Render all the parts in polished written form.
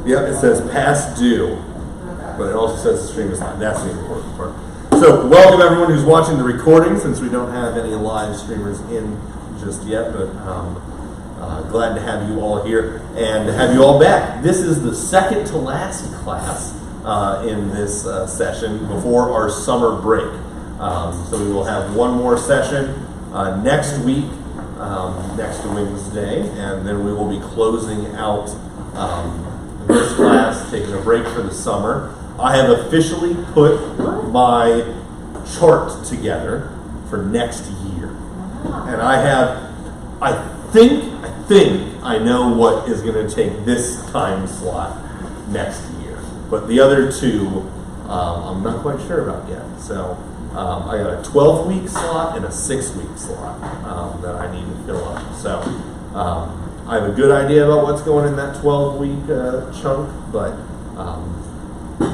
Yep, it says past due, but it also says the stream is live. That's the important part. So, welcome everyone who's watching the recording, since we don't have any live streamers in just yet, but glad to have you all here and to have you all back. This is the second to last class in this session before our summer break. So we will have one more session next week, next Wednesday, and then we will be closing out this class, taking a break for the summer. I have officially put my chart together for next year. And I think I know what is going to take this time slot next year. But the other two, I'm not quite sure about yet. So I got a 12-week slot and a 6-week slot that I need to fill up. So I have a good idea about what's going in that 12-week chunk, but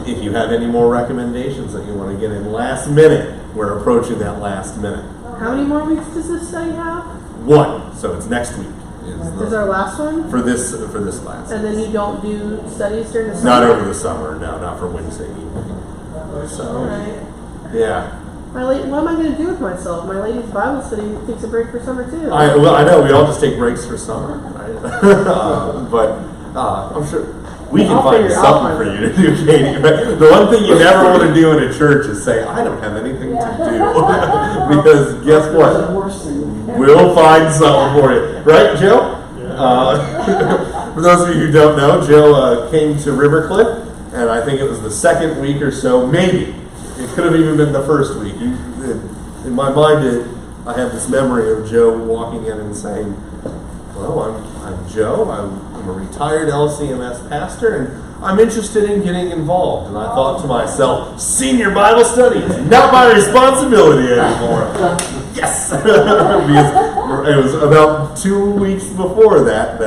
if you have any more recommendations that you want to get in last minute, we're approaching that last minute. How many more weeks does this study have? One, so it's next week. Is our last one? For this class. And then you don't do studies during the summer? Not over the summer, no, not for Wednesday evening. So, all right. Yeah. What am I going to do with myself? My ladies' Bible study takes a break for summer too. I know, we all just take breaks for summer, right? But I'm sure we can find something for you to do, Katie. But the one thing you never want to do in a church is say, I don't have anything to do. Because guess what? We'll find something for you. Right, Jill? For those of you who don't know, Jill came to Rivercliff, and I think it was the second week or so, maybe. It could have even been the first week. In my mind, I have this memory of Joe walking in and saying, well, I'm Joe, I'm a retired LCMS pastor, and I'm interested in getting involved. And I thought to myself, senior Bible study is not my responsibility anymore. Yes! Because it was about 2 weeks before that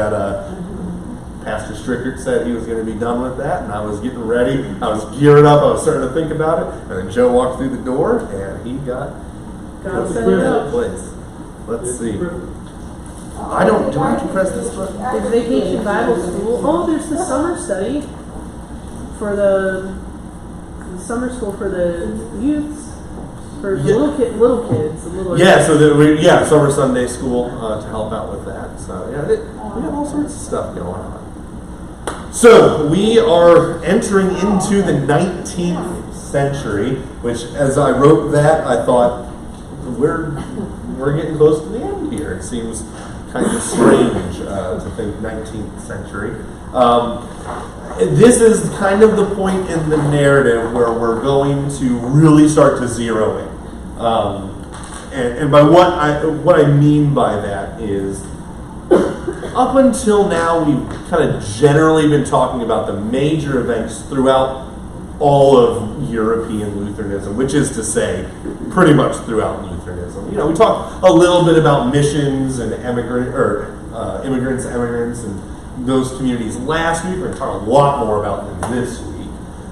Pastor Strickert said he was going to be done with that, and I was getting ready. I was gearing up. I was starting to think about it, and then Joe walked through the door, and he got set it up. Place. Let's see. Do I have to press this button? There's Vacation Bible School. Oh, there's the summer study for the summer school for the youths. For little kids. Summer Sunday school to help out with that. So yeah, we have all sorts of stuff going on. So we are entering into the 19th century, which, as I wrote that, I thought we're getting close to the end here. It seems kind of strange to think 19th century. This is kind of the point in the narrative where we're going to really start to zero in. And by what I mean by that is, up until now, we've kind of generally been talking about the major events throughout all of European Lutheranism, which is to say, pretty much throughout Lutheranism. We talked a little bit about missions and immigrants, and those communities last week. We're going to talk a lot more about them this week.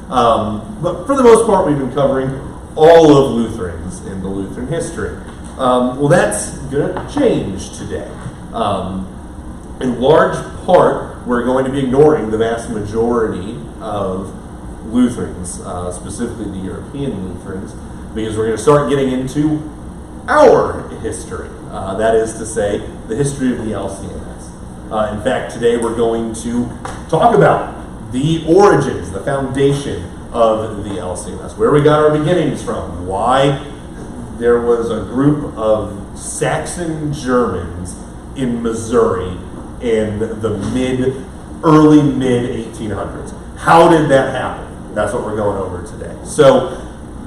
But for the most part, we've been covering all of Lutherans in the Lutheran history. Well, that's going to change today. In large part, we're going to be ignoring the vast majority of Lutherans, specifically the European Lutherans, because we're going to start getting into our history. That is to say, the history of the LCMS. In fact, today we're going to talk about the origins, the foundation of the LCMS, where we got our beginnings from, why there was a group of Saxon Germans in Missouri in the early mid-1800s. How did that happen? That's what we're going over today. So,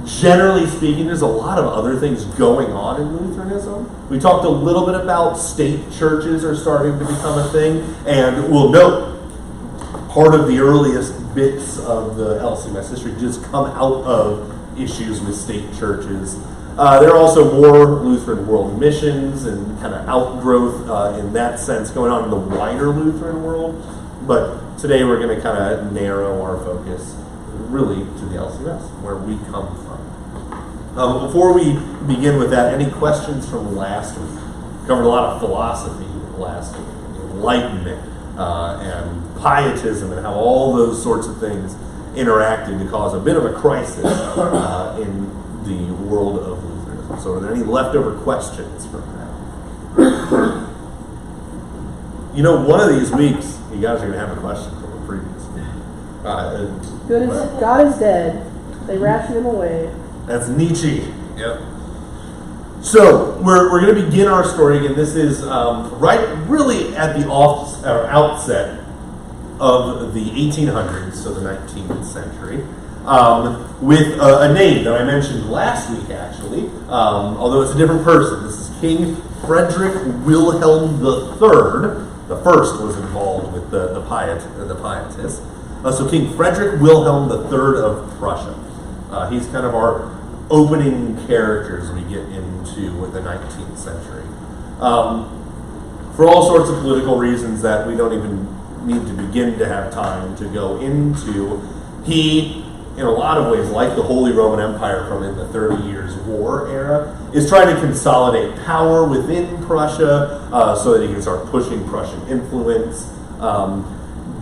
generally speaking, there's a lot of other things going on in Lutheranism. We talked a little bit about state churches are starting to become a thing, and we'll note part of the earliest bits of the LCMS history just come out of issues with state churches. There are also more Lutheran world missions and kind of outgrowth in that sense going on in the wider Lutheran world. But today we're going to kind of narrow our focus really to the LCMS, where we come from. Before we begin with that, any questions from last week? We covered a lot of philosophy last week, Enlightenment, and pietism and how all those sorts of things interacted to cause a bit of a crisis in the world of Lutheranism. So are there any leftover questions from that? You know, one of these weeks, you guys are going to have a question from the previous. God is dead. They ration him away. That's Nietzsche. Yep. So we're going to begin our story again. This is really at the outset of the 1800s, so the 19th century, with a name that I mentioned last week, actually, although it's a different person. This is King Frederick Wilhelm III. The first was involved with the pietists. So King Frederick Wilhelm III of Prussia. He's kind of our opening character as we get into the 19th century. For all sorts of political reasons that we don't even need to begin to have time to go into, he, in a lot of ways, like the Holy Roman Empire from in the 30 Years' War era, is trying to consolidate power within Prussia so that he can start pushing Prussian influence.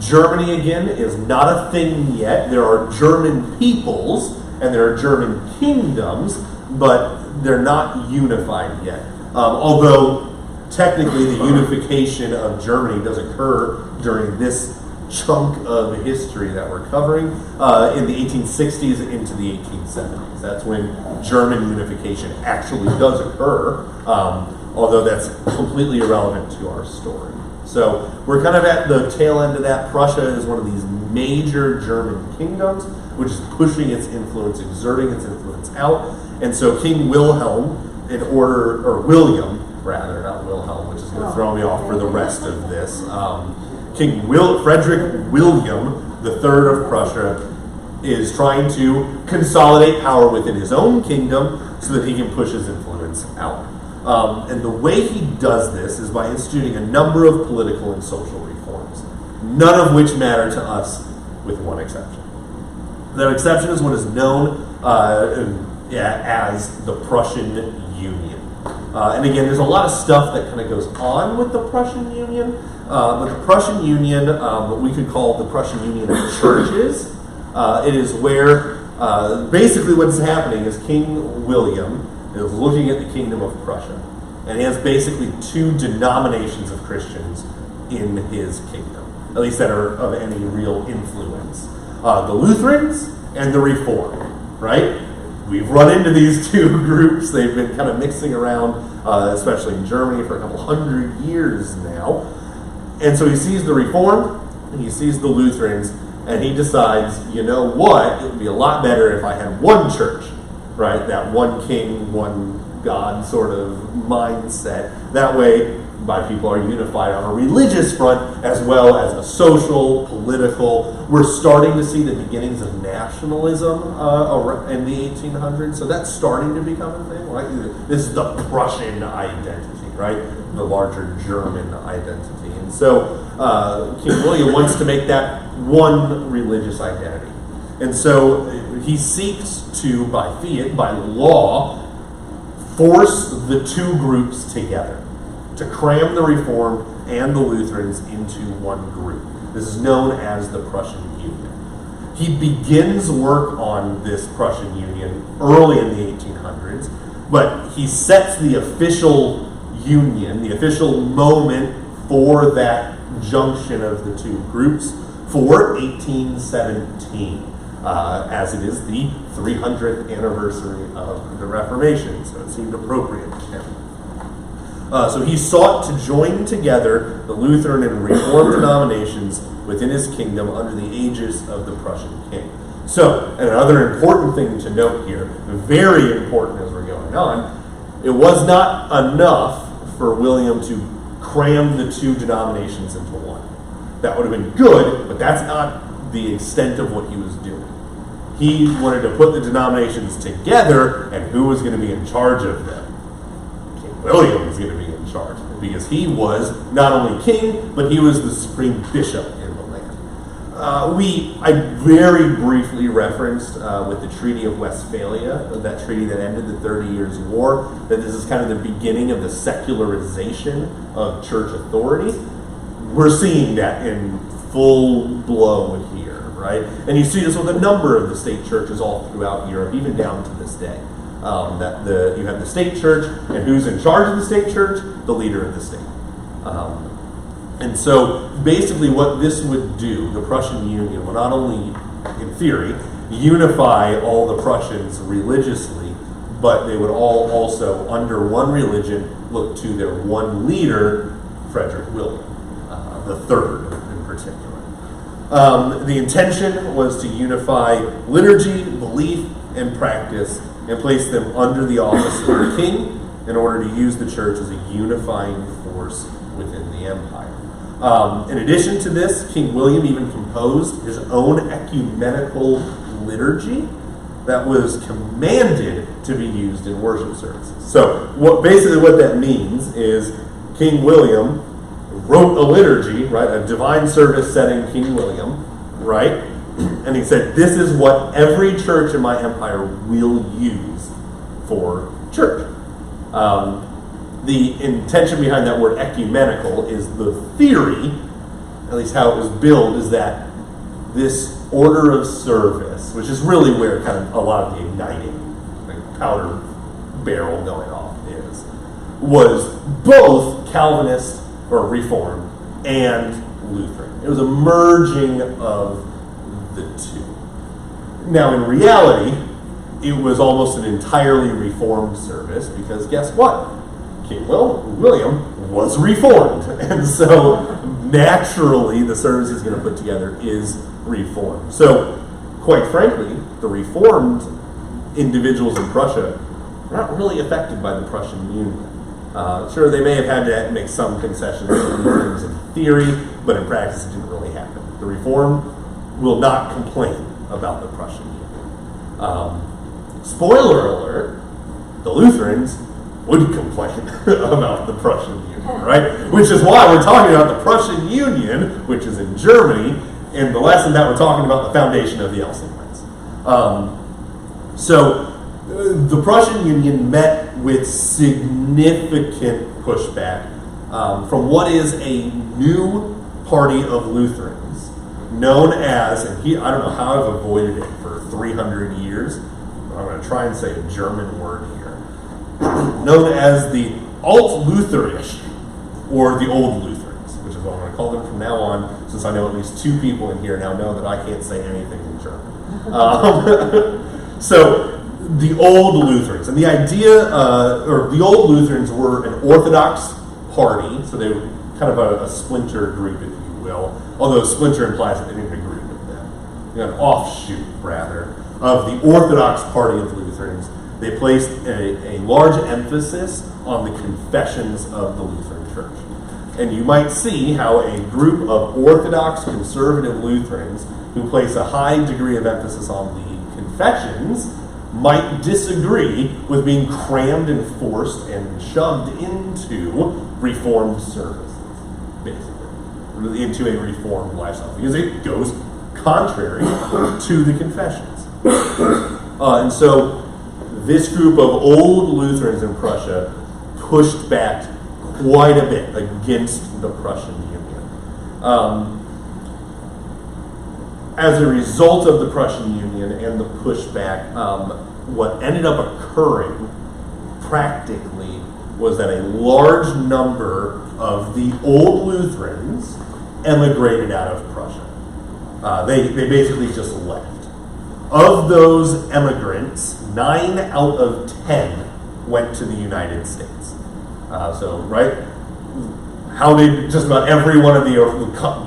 Germany, again, is not a thing yet. There are German peoples and there are German kingdoms, but they're not unified yet. Although technically the unification of Germany does occur during this chunk of history that we're covering in the 1860s into the 1870s. That's when German unification actually does occur, although that's completely irrelevant to our story. So we're kind of at the tail end of that. Prussia is one of these major German kingdoms, which is pushing its influence, exerting its influence out. And so King Wilhelm, William, rather, not Wilhelm, which is going to throw me off for the rest of this. Frederick William III of Prussia is trying to consolidate power within his own kingdom so that he can push his influence out. And the way he does this is by instituting a number of political and social reforms, none of which matter to us with one exception. That exception is what is known as the Prussian Union. And again, there's a lot of stuff that kind of goes on with the Prussian Union, but the Prussian Union, what we could call the Prussian Union of Churches, it is where basically what's happening is King William is looking at the kingdom of Prussia, and he has basically two denominations of Christians in his kingdom, at least that are of any real influence. The Lutherans and the Reformed, right? We've run into these two groups. They've been kind of mixing around, especially in Germany, for a couple hundred years now. And so he sees the Reformed, and he sees the Lutherans, and he decides, you know what, it would be a lot better if I had one church, right? That one king, one God sort of mindset. That way, my people are unified on a religious front as well as a social, political. We're starting to see the beginnings of nationalism in the 1800s. So that's starting to become a thing, right? This is the Prussian identity, right? The larger German identity. And so King William wants to make that one religious identity. And so he seeks to, by fiat, by law, force the two groups together, to cram the Reformed and the Lutherans into one group. This is known as the Prussian Union. He begins work on this Prussian Union early in the 1800s, but he sets the official union, the official moment for that junction of the two groups for 1817. As it is the 300th anniversary of the Reformation, so it seemed appropriate to him. So he sought to join together the Lutheran and Reformed denominations within his kingdom under the aegis of the Prussian king. So, another important thing to note here, very important as we're going on, it was not enough for William to cram the two denominations into one. That would have been good, but that's not the extent of what he was doing. He wanted to put the denominations together, and who was going to be in charge of them? King William was going to be in charge, because he was not only king, but he was the supreme bishop in the land. I very briefly referenced with the Treaty of Westphalia, that treaty that ended the 30 Years' War, that this is kind of the beginning of the secularization of church authority. we're seeing that in full blow here, right? And you see this with a number of the state churches all throughout Europe, even down to this day. You have the state church, and who's in charge of the state church? The leader of the state. And so basically what this would do, the Prussian Union, will not only, in theory, unify all the Prussians religiously, but they would all also, under one religion, look to their one leader, Frederick William, the third in particular. The intention was to unify liturgy, belief, and practice, and place them under the office of the king in order to use the church as a unifying force within the empire. In addition to this, King William even composed his own ecumenical liturgy that was commanded to be used in worship services. So basically what that means is King William wrote a liturgy, right, a divine service setting King William, right? And he said, this is what every church in my empire will use for church. The intention behind that word ecumenical is the theory, at least how it was billed, is that this order of service, which is really where kind of a lot of the igniting, like powder barrel going off is, was both Calvinist or Reformed and Lutheran. It was a merging of the two. Now, in reality, it was almost an entirely Reformed service because guess what? King William was Reformed. And so naturally the service he's going to put together is Reformed. So, quite frankly, the Reformed individuals in Prussia were not really affected by the Prussian Union. Sure, they may have had to make some concessions to Lutherans in theory, but in practice it didn't really happen. The Reformed will not complain about the Prussian Union. Spoiler alert, the Lutherans would complain about the Prussian Union, right? Which is why we're talking about the Prussian Union, which is in Germany, in the lesson that we're talking about the foundation of the LCMS. So the Prussian Union met with significant pushback from what is a new party of Lutherans known as, and I don't know how I've avoided it for 300 years, but I'm going to try and say a German word here, known as the Alt-Lutherisch, or the Old Lutherans, which is what I'm going to call them from now on, since I know at least 2 people in here now know that I can't say anything in German. So, the Old Lutherans. And the idea, or the Old Lutherans were an Orthodox party, so they were kind of a splinter group, if you will, although splinter implies that they didn't agree with them. An offshoot, rather, of the Orthodox party of Lutherans. They placed a large emphasis on the confessions of the Lutheran Church. And you might see how a group of Orthodox conservative Lutherans who place a high degree of emphasis on the confessions might disagree with being crammed and forced and shoved into Reformed services, basically, into a Reformed lifestyle, because it goes contrary to the confessions. And so this group of old Lutherans in Prussia pushed back quite a bit against the Prussian Union. As a result of the Prussian Union and the pushback, what ended up occurring practically was that a large number of the old Lutherans emigrated out of Prussia. They basically just left. Of those immigrants, 9 out of 10 went to the United States. Right? How did just about every one of the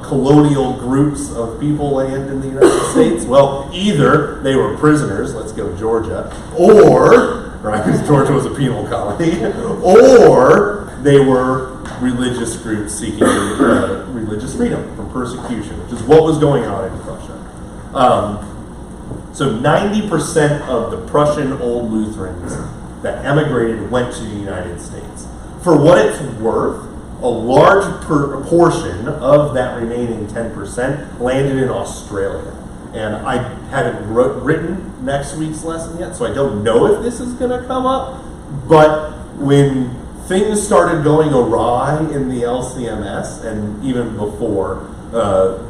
colonial groups of people land in the United States? Well, either they were prisoners, let's go Georgia, or, right, because Georgia was a penal colony, or they were religious groups seeking religious freedom from persecution, which is what was going on in Prussia. So 90% of the Prussian Old Lutherans that emigrated went to the United States. For what it's worth, a large portion of that remaining 10% landed in Australia. And I haven't written next week's lesson yet, so I don't know if this is going to come up. But when things started going awry in the LCMS, and even before,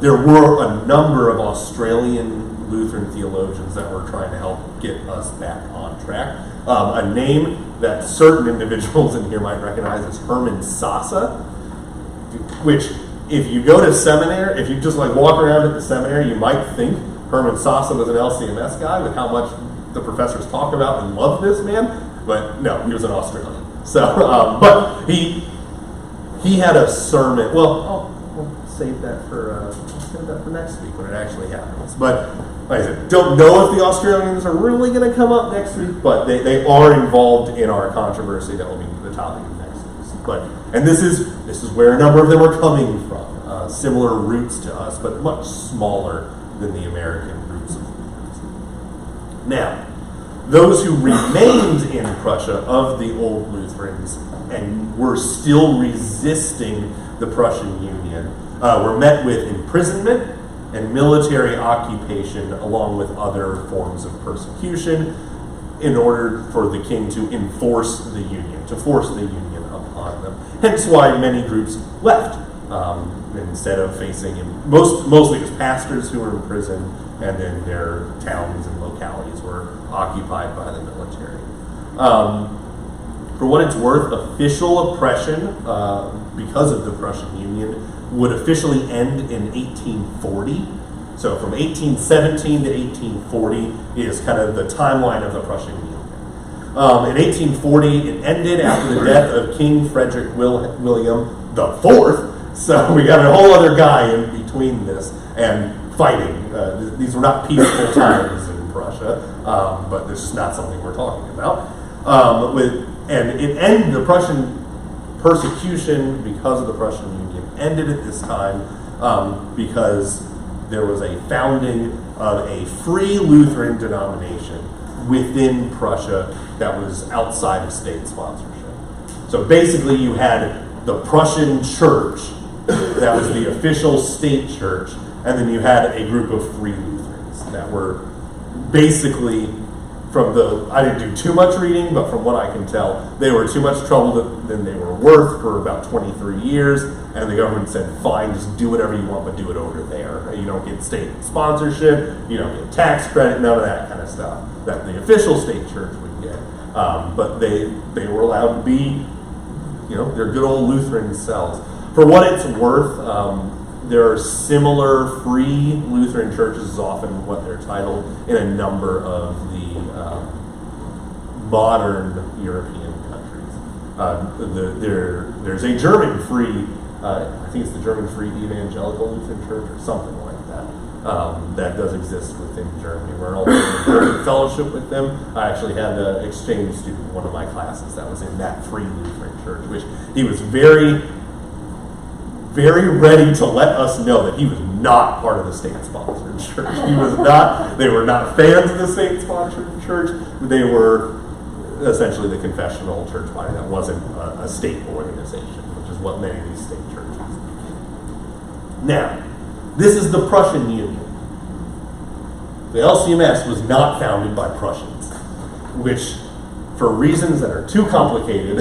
there were a number of Australian Lutheran theologians that were trying to help get us back on track. A name that certain individuals in here might recognize is Herman Sassa, which, if you go to seminary, if you just like walk around at the seminary, you might think Herman Sassa was an LCMS guy with how much the professors talk about and love this man, but no, he was an Australian. So, but he had a sermon. Well, I'll save that for next week when it actually happens. But like I said, don't know if the Australians are really going to come up next week, but they are involved in our controversy that will be the topic of next week. And this is where a number of them are coming from. Similar roots to us, but much smaller than the American roots of Lutherans. Now, those who remained in Prussia of the old Lutherans and were still resisting the Prussian Union were met with imprisonment and military occupation, along with other forms of persecution, in order for the king to enforce the Union, to force the Union upon them. Hence why many groups left, instead of facing him. Mostly it was pastors who were in prison, and then their towns and localities were occupied by the military. For what it's worth, official oppression, because of the Prussian Union, would officially end in 1840. So from 1817 to 1840 is kind of the timeline of the Prussian Union. In 1840, it ended after the death of King Frederick William IV. So we got a whole other guy in between this and fighting. These were not peaceful times in Prussia, but this is not something we're talking about. The Prussian persecution because of the Prussian Union ended at this time because there was a founding of a free Lutheran denomination within Prussia that was outside of state sponsorship. So basically you had the Prussian church that was the official state church, and then you had a group of free Lutherans that were basically, I didn't do too much reading, but from what I can tell, they were too much trouble than they were worth for about 23 years, and the government said, fine, just do whatever you want, but do it over there. You don't get state sponsorship, you don't get tax credit, none of that kind of stuff that the official state church would get. But they were allowed to be, their good old Lutheran selves. For what it's worth, there are similar free Lutheran churches, is often what they're titled, in a number of the modern European countries. There's a German free, I think it's the German Free Evangelical Lutheran Church or something like that, that does exist within Germany. We're also in fellowship with them. I actually had an exchange student in one of my classes that was in that free Lutheran church, which he was very ready to let us know that he was not part of the state-sponsored church. He was not. They were not fans of the state-sponsored church. They were essentially the confessional church body that wasn't a state organization, which is what many of these state churches became. Now, this is the Prussian Union. The LCMS was not founded by Prussians, which, for reasons that are too complicated,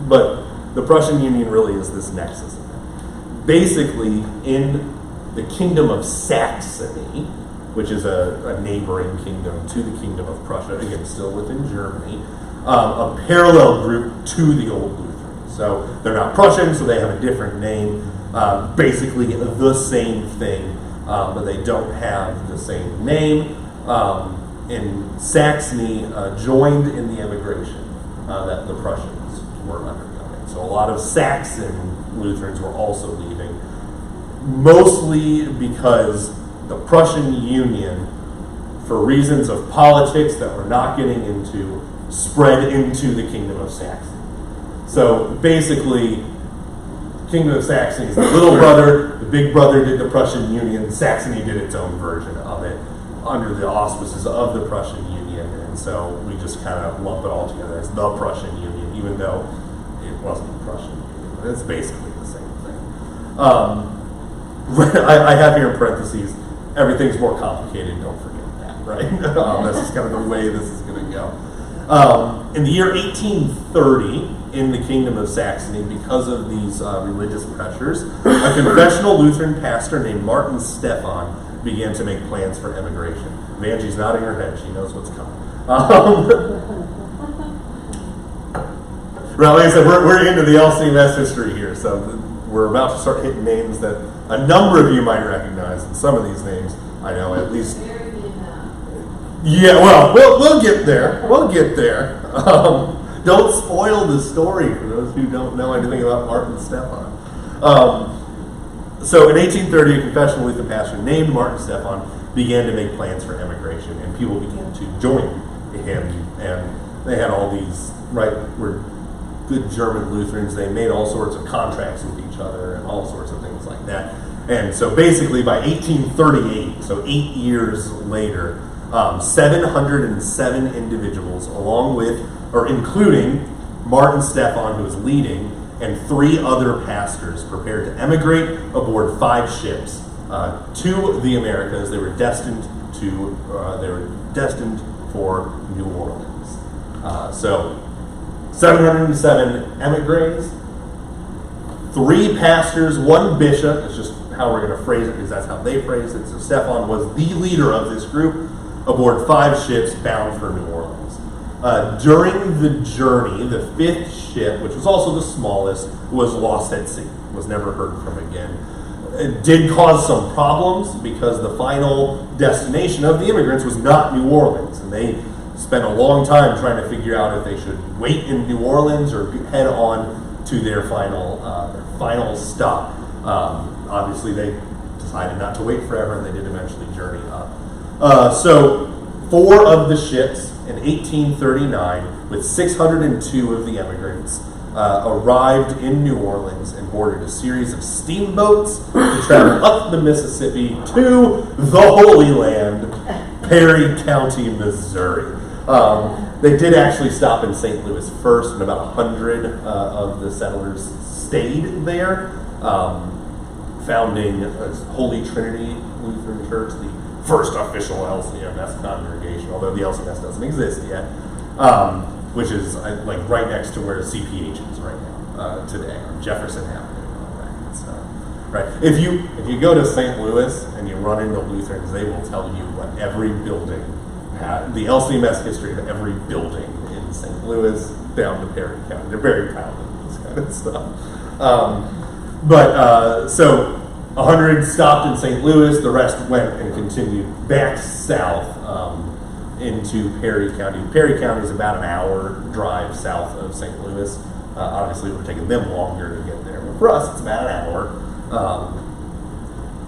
but the Prussian Union really is this nexus. Basically, in the Kingdom of Saxony, which is a neighboring kingdom to the Kingdom of Prussia, again, still within Germany, a parallel group to the Old Lutherans. So they're not Prussian, so they have a different name, basically the same thing, but they don't have the same name. In Saxony, joined in the immigration that the Prussians were undergoing. So a lot of Saxon Lutherans were also leaving, mostly because the Prussian Union, for reasons of politics that we're not getting into, spread into the Kingdom of Saxony. So basically, Kingdom of Saxony is the little brother, the big brother did the Prussian Union, Saxony did its own version of it under the auspices of the Prussian Union, and so we just kind of lump it all together as the Prussian Union, even though it wasn't the Prussian Union. It's basically the same thing. I have here in parentheses, everything's more complicated, don't forget that, right? This is kind of the way this is going to go. In the year 1830, in the Kingdom of Saxony because of these religious pressures. A confessional Lutheran pastor named Martin Stephan began to make plans for emigration. Vanjie's nodding her head. She knows what's coming. Right, like I said, we're into the LCMS history here, so we're about to start hitting names that a number of you might recognize, and some of these names I know at least. Yeah, well, we'll get there. We'll get there. Don't spoil the story for those who don't know anything about Martin Stephan. So in 1830, a confessional Lutheran pastor named Martin Stephan began to make plans for emigration, and people began to join him. And they had all these, right, were good German Lutherans. They made all sorts of contracts with each other and all sorts of things like that. And so basically by 1838, so 8 years later, 707 individuals, along with, or including Martin Stephan, who was leading, and 3 other pastors prepared to emigrate aboard 5 ships to the Americas. They were destined for New Orleans. So 707 emigres, 3 pastors, 1 bishop. It's just how we're going to phrase it because that's how they phrased it. So Stephan was the leader of this group aboard 5 ships bound for New Orleans. During the journey, the 5th ship, which was also the smallest, was lost at sea, was never heard from again. It did cause some problems because the final destination of the immigrants was not New Orleans, and they spent a long time trying to figure out if they should wait in New Orleans or head on to their final stop. Obviously, they decided not to wait forever, and they did eventually journey up. So 4 of the ships in 1839, with 602 of the immigrants, arrived in New Orleans and boarded a series of steamboats to travel up the Mississippi to the Holy Land, Perry County, Missouri. They did actually stop in St. Louis first, and about 100 of the settlers stayed there, founding Holy Trinity Lutheran Church, the first official LCMS congregation, although the LCMS doesn't exist yet, which is like right next to where CPH is right now today, on Jefferson Avenue and all that good stuff. Right? If you go to St. Louis and you run into Lutherans, they will tell you what every building had, the LCMS history of every building in St. Louis down to Perry County. They're very proud of this kind of stuff. So 100 stopped in St. Louis, the rest went and continued back south into Perry County. Perry County is about an hour drive south of St. Louis. Obviously, it would have taken them longer to get there, but for us, it's about an hour.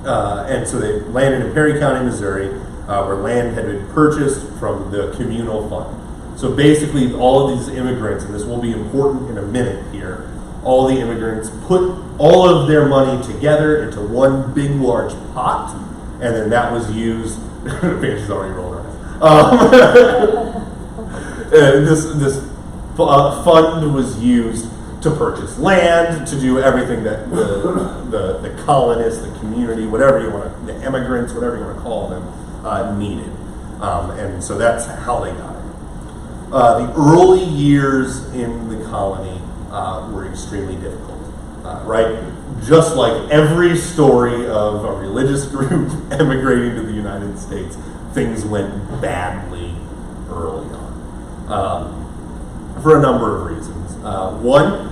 And so they landed in Perry County, Missouri, where land had been purchased from the communal fund. So basically, all of these immigrants, and this will be important in a minute here, all the immigrants put all of their money together into one big, large pot, and then that was used. Vanjie's already rolled her eyes. This fund was used to purchase land, to do everything that the colonists, the community, whatever you want to, the immigrants, whatever you want to call them, needed. And so that's how they got it. The early years in the colony were extremely difficult. Right? Just like every story of a religious group emigrating to the United States, things went badly early on. For a number of reasons. One,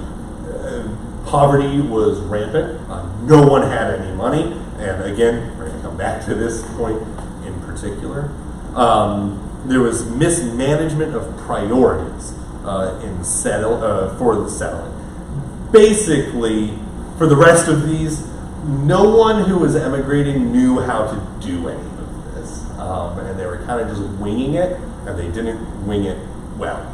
poverty was rampant. No one had any money. And again, we're going to come back to this point in particular. There was mismanagement of priorities for the settling. Basically, for the rest of these, no one who was emigrating knew how to do any of this. And they were kind of just winging it, and they didn't wing it well.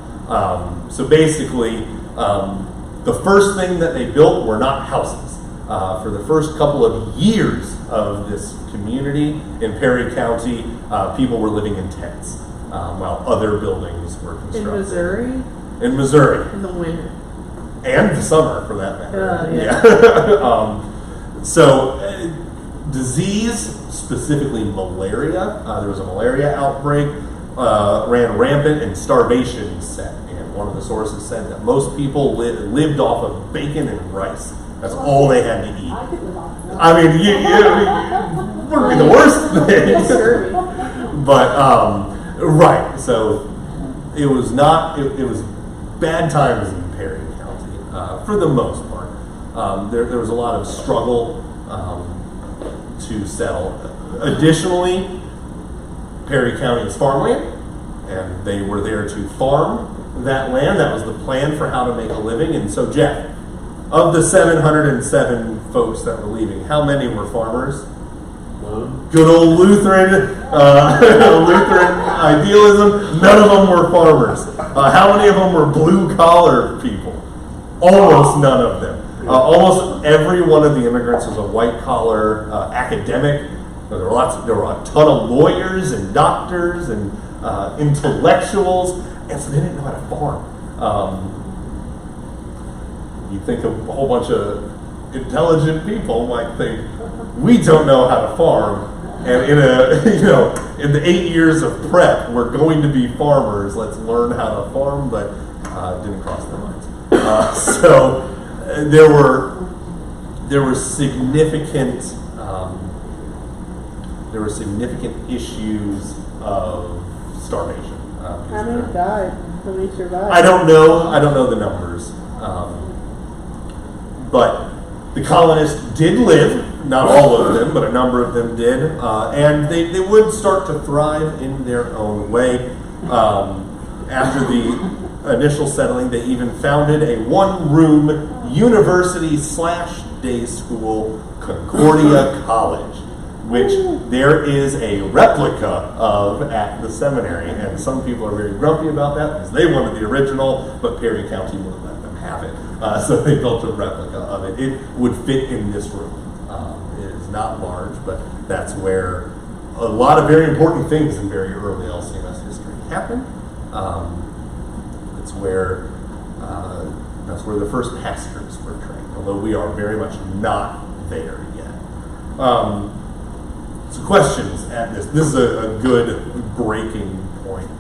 So basically, the first thing that they built were not houses. For the first couple of years of this community in Perry County, people were living in tents, while other buildings were constructed. In Missouri? In Missouri. In the winter. And the summer, for that matter. Yeah. Disease, specifically malaria, there was a malaria outbreak, ran rampant, and starvation set in. one of the sources said that most people lived off of bacon and rice. That's all they had to eat. I could live off of that. I mean, it wouldn't be the worst thing. But, right, so it was not, it was bad times in Perry County, for the most part. There was a lot of struggle to settle. Additionally, Perry County is farmland, and they were there to farm that land. That was the plan for how to make a living. And so, Jeff, of the 707 folks that were leaving, how many were farmers? Good old Lutheran idealism. None of them were farmers. How many of them were blue collar people? Almost none of them. Almost every one of the immigrants was a white collar academic. There were a ton of lawyers and doctors and intellectuals, and so they didn't know how to farm. You think of a whole bunch of intelligent people might think, we don't know how to farm, and in the 8 years of prep, we're going to be farmers. Let's learn how to farm, but it didn't cross their minds. So there were significant issues of starvation. How many died? How many survived? I don't know the numbers. But the colonists did live, not all of them, but a number of them did, and they would start to thrive in their own way. After the initial settling, they even founded a one-room university/day school, Concordia College, which there is a replica of at the seminary, and some people are very grumpy about that because they wanted the original, but Perry County wouldn't let them have it. So they built a replica of it. It would fit in this room. It is not large, but that's where a lot of very important things in very early LCMS history happened. That's where the first pastors were trained, although we are very much not there yet. So questions at this? This is a good breaking point.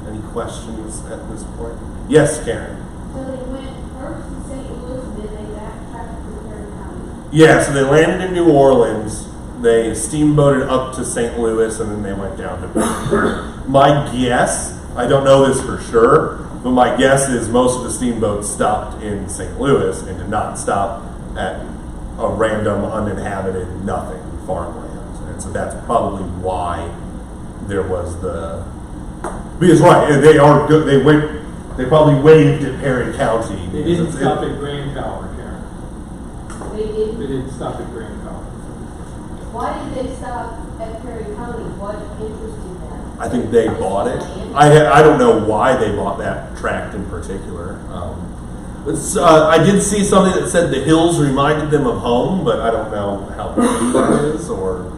Any questions at this point? Yes, Karen. So they went first to St. Louis, and then they backtracked to Perry County. Yeah, so they landed in New Orleans. They steamboated up to St. Louis, and then they went down to Pittsburgh. My guess, I don't know this for sure, but my guess is most of the steamboats stopped in St. Louis and did not stop at a random uninhabited nothing farmland. And so that's probably why there was the... Because right, they are good. They probably waved at Perry County. They didn't stop at Grand Tower, Karen. They didn't. They didn't stop at Grand Tower. Why did they stop at Perry County? What interested them? I think they bought it. I don't know why they bought that tract in particular. I did see something that said the hills reminded them of home, but I don't know how true that is. Or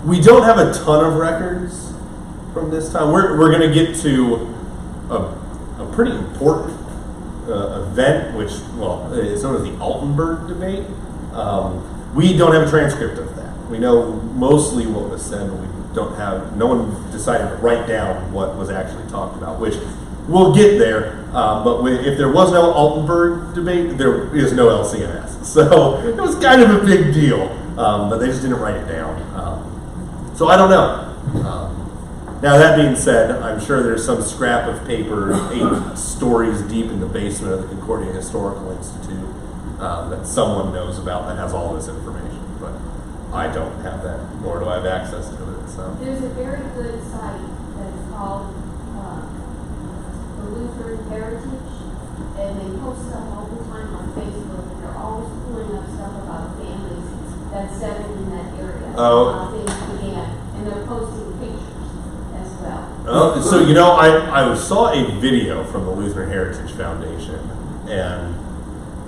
we don't have a ton of records from this time. We're going to get to a pretty important event, which, is known as the Altenburg debate. We don't have a transcript of that. We know mostly what was said, but we don't have, no one decided to write down what was actually talked about, which we'll get there. But if there was no Altenburg debate, there is no LCMS. So it was kind of a big deal, but they just didn't write it down. So I don't know. Now that being said, I'm sure there's some scrap of paper 8 stories deep in the basement of the Concordia Historical Institute that someone knows about that has all this information, but I don't have that, nor do I have access to it. So There's a very good site that's called the Lutheran Heritage, and they post stuff all the time on Facebook, and they're always pulling up stuff about families that settled in that area. Oh. How things began, and they're posting pictures as well. So I saw a video from the Lutheran Heritage Foundation, and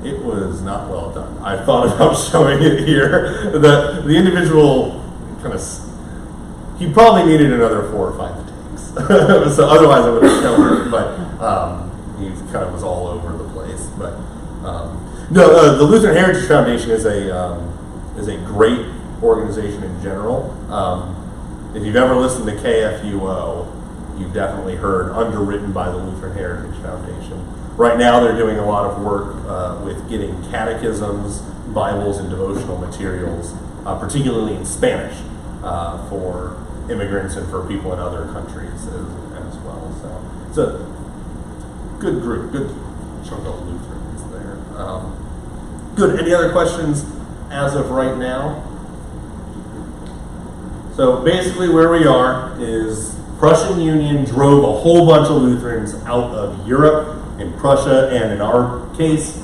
it was not well done. I thought about showing it here. The individual he probably needed another 4 or 5 takes. So otherwise I would have shown it, but he kind of was all over the place. But the Lutheran Heritage Foundation is a great organization in general. If you've ever listened to KFUO, you've definitely heard, underwritten by the Lutheran Heritage Foundation. Right now they're doing a lot of work with getting catechisms, Bibles, and devotional materials, particularly in Spanish, for immigrants and for people in other countries as well. So it's a good group, good chunk of Lutherans there. Good. Any other questions as of right now? So basically where we are is Prussian Union drove a whole bunch of Lutherans out of Europe, in Prussia, and in our case,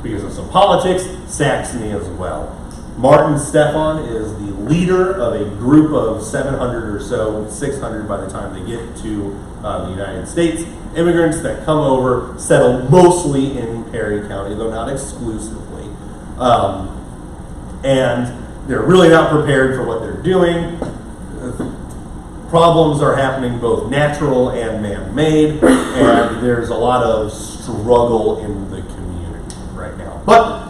because of some politics, Saxony as well. Martin Stephan is the leader of a group of 700 or so, 600 by the time they get to the United States. Immigrants that come over, settle mostly in Perry County, though not exclusively. And they're really not prepared for what they're doing. Problems are happening both natural and man-made, and there's a lot of struggle in the community right now. But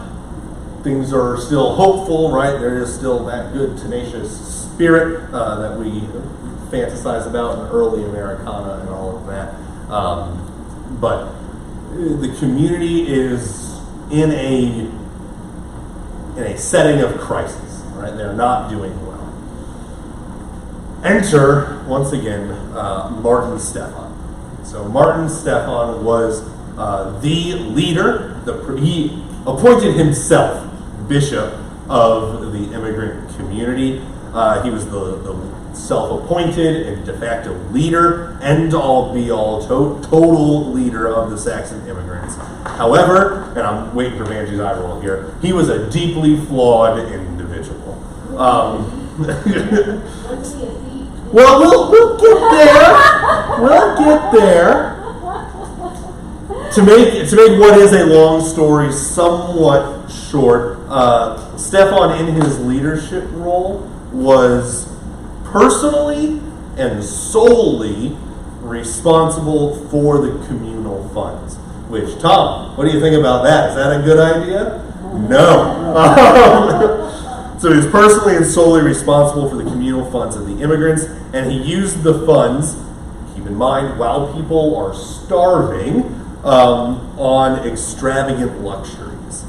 things are still hopeful, right? There is still that good, tenacious spirit that we fantasize about in early Americana and all of that. But the community is in a setting of crisis, right? They're not doing well. Enter, once again, Martin Stephan. So Martin Stephan was the leader. He appointed himself bishop of the immigrant community. He was the self-appointed and de facto leader, end-all, be-all, total leader of the Saxon immigrants. However, and I'm waiting for Banji's eye roll here, he was a deeply flawed individual. Well, we'll get there. We'll get there. To make what is a long story somewhat short, Stephan in his leadership role was personally and solely responsible for the communal funds. Which, Tom, what do you think about that? Is that a good idea? No. So he was personally and solely responsible for the communal funds of the immigrants, and he used the funds, keep in mind, while people are starving, on extravagant luxuries.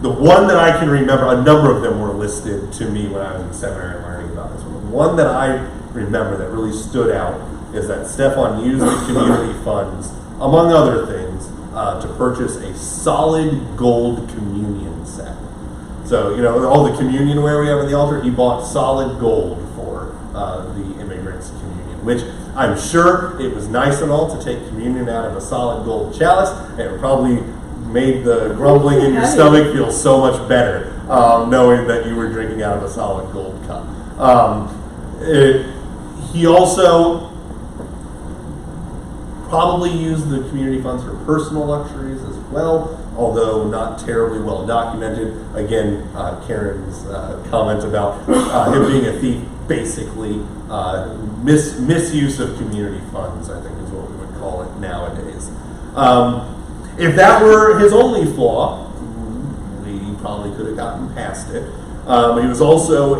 The one that I can remember, a number of them were listed to me when I was in seminary learning about this one. The one that I remember that really stood out is that Stephan used the community funds, among other things, to purchase a solid gold communion set. So, all the communion ware we have in the altar, he bought solid gold for the immigrants' communion, which I'm sure it was nice and all to take communion out of a solid gold chalice, and it probably made the grumbling in your stomach feel so much better, knowing that you were drinking out of a solid gold cup. He also probably used the community funds for personal luxuries as well, although not terribly well documented. Again, Karen's comment about him being a thief, basically misuse of community funds, I think is what we would call it nowadays. If that were his only flaw, we probably could have gotten past it. He was also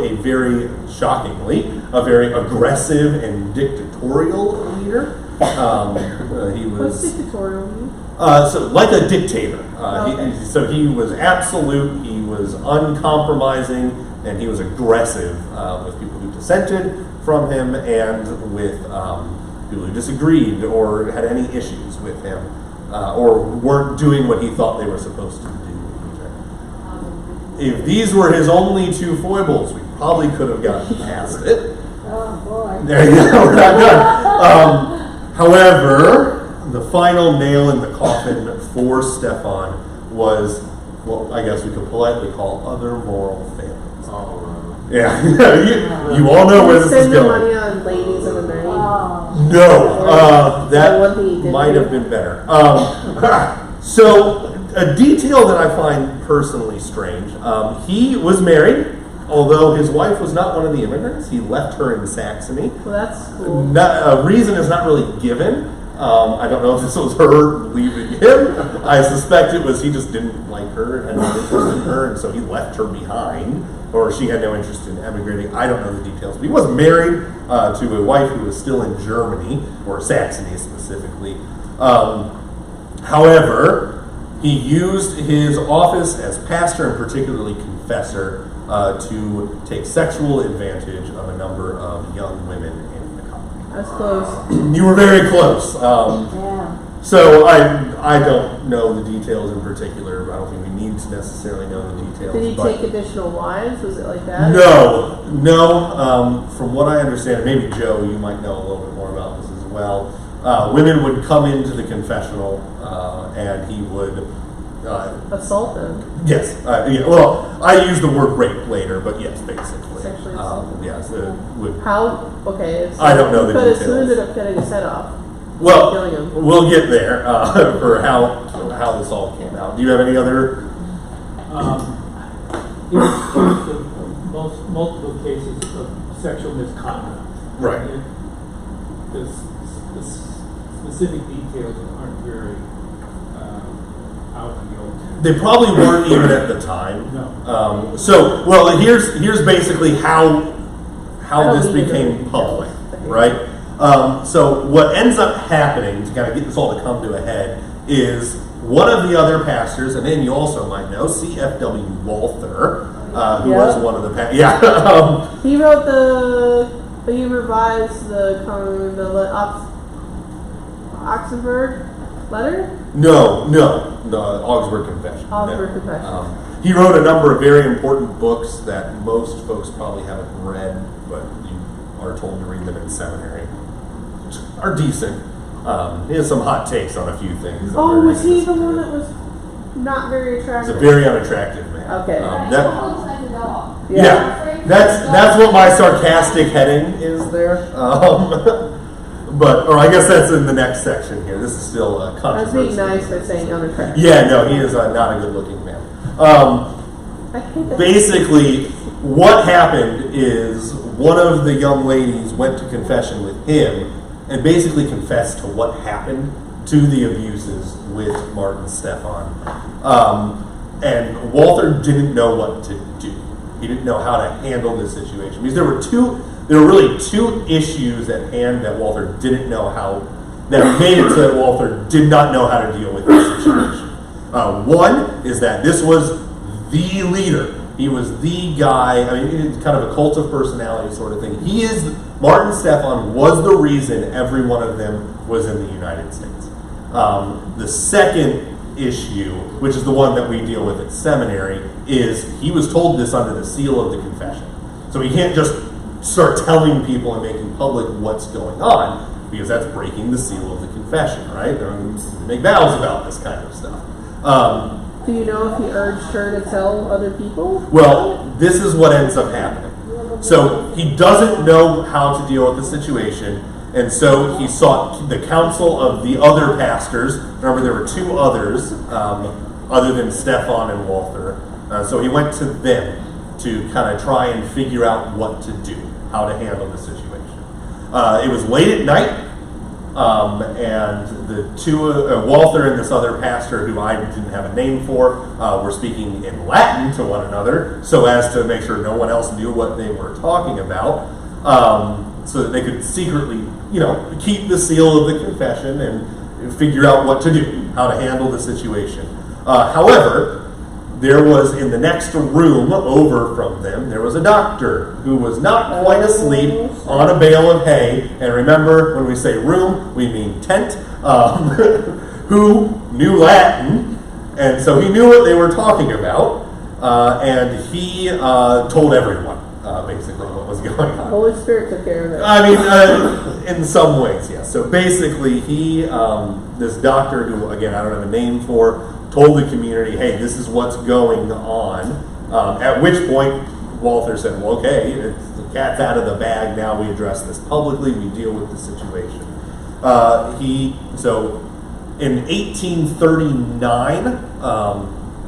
shockingly, a very aggressive and dictatorial leader. He was. What's dictatorial mean? So like a dictator. Okay. So he was absolute, he was uncompromising, and he was aggressive with people who dissented from him and with people who disagreed or had any issues with him or weren't doing what he thought they were supposed to do. If these were his only two foibles, we probably could have gotten past it. Oh, boy. There you go, we're not done. However, the final nail in the coffin for Stephan was what I guess we could politely call other moral failings. Oh, Yeah, you all know where this is Spend the going. money on ladies in the night. Oh. No, That one thing he that did might do. have been better. So, a detail that I find personally strange, he was married, although his wife was not one of the immigrants. He left her in Saxony. Well, that's cool. A reason is not really given. I don't know if this was her leaving him. I suspect it was he just didn't like her and had no interest in her, and so he left her behind. or she had no interest in emigrating. I don't know the details. But he was married to a wife who was still in Germany, or Saxony specifically. However, he used his office as pastor and particularly confessor to take sexual advantage of a number of young women in the colony. That's close. You were very close. Yeah. So I don't know the details in particular. I don't think we need to necessarily know the details. Did he but take additional wives? Was it like that? No. From what I understand, maybe Joe, you might know a little bit more about this as well. Women would come into the confessional, and he would Assault them. Yes. Yeah. Well, I use the word rape later, but yes, basically. Sexually assault. Yes. Would. How? Okay. So I don't know the but details. Who ended up cutting his head off? Well, Killing him. we'll get there for how this all came out. Do you have any other? He was accused of multiple cases of sexual misconduct. Right. The specific details aren't very out in the open. They probably weren't even at the time. No. Here's basically how this became public, right? So what ends up happening to kind of get this all to come to a head is one of the other pastors, and then you also might know C.F.W. Walther, who was one of the He wrote he revised the Oxenford letter? No, the Augsburg Confession. Augsburg Confession. He wrote a number of very important books that most folks probably haven't read, but you are told to read them in seminary. Which are decent. He has some hot takes on a few things. Oh, was he the one that was not very He's attractive? a very unattractive man. Okay. That That, looks like a dog. yeah, that's what my sarcastic heading is there. Or I guess that's in the next section here. This is still a I was controversy. being nice by saying unattractive. Yeah, no, he is not a good-looking man. I hate that. Basically, what happened is one of the young ladies went to confession with him and basically confessed to what happened to the abuses with Martin Stephan. And Walther didn't know what to do. He didn't know how to handle this situation. Because there were really two issues at hand that Walther didn't know that made it so that Walther did not know how to deal with this situation. One is that this was the leader. He was the guy. I mean, it's kind of a cult of personality sort of thing. Martin Stephan was the reason every one of them was in the United States. The second issue, which is the one that we deal with at seminary, is he was told this under the seal of the confession. So he can't just start telling people and making public what's going on, because that's breaking the seal of the confession, right? They're going to make vows about this kind of stuff. Do you know if he urged her to tell other people? Well, this is what ends up happening. So he doesn't know how to deal with the situation, and so he sought the counsel of the other pastors. Remember, there were two others, other than Stephan and Walther. So he went to them to kind of try and figure out what to do, how to handle the situation. It was late at night, and the two, Walther and this other pastor, who I didn't have a name for, were speaking in Latin to one another, so as to make sure no one else knew what they were talking about, so that they could secretly, keep the seal of the confession and figure out what to do, how to handle the situation. However, there was, in the next room over from them, there was a doctor who was not quite asleep on a bale of hay. And remember, when we say room, we mean tent, who knew Latin. And so he knew what they were talking about. And he told everyone, basically, what was going on. The Holy Spirit took care of it. I mean, in some ways, yes. So basically, this doctor, who, again, I don't have a name for, told the community, hey, this is what's going on. At which point, Walther said, well, okay, the cat's out of the bag now. We address this publicly. We deal with the situation. So in 1839,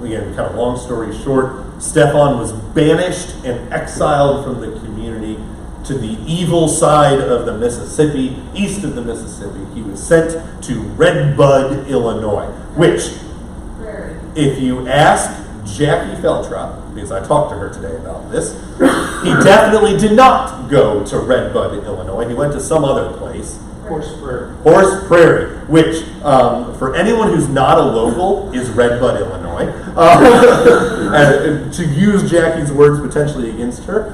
again, kind of long story short, Stephan was banished and exiled from the community to the evil side of the Mississippi, east of the Mississippi. He was sent to Red Bud, Illinois, which, if you ask Jackie Feltrop, because I talked to her today about this, he definitely did not go to Red Bud, Illinois. He went to some other place. Horse Prairie. Horse Prairie, which, for anyone who's not a local, is Red Bud, Illinois. And to use Jackie's words potentially against her,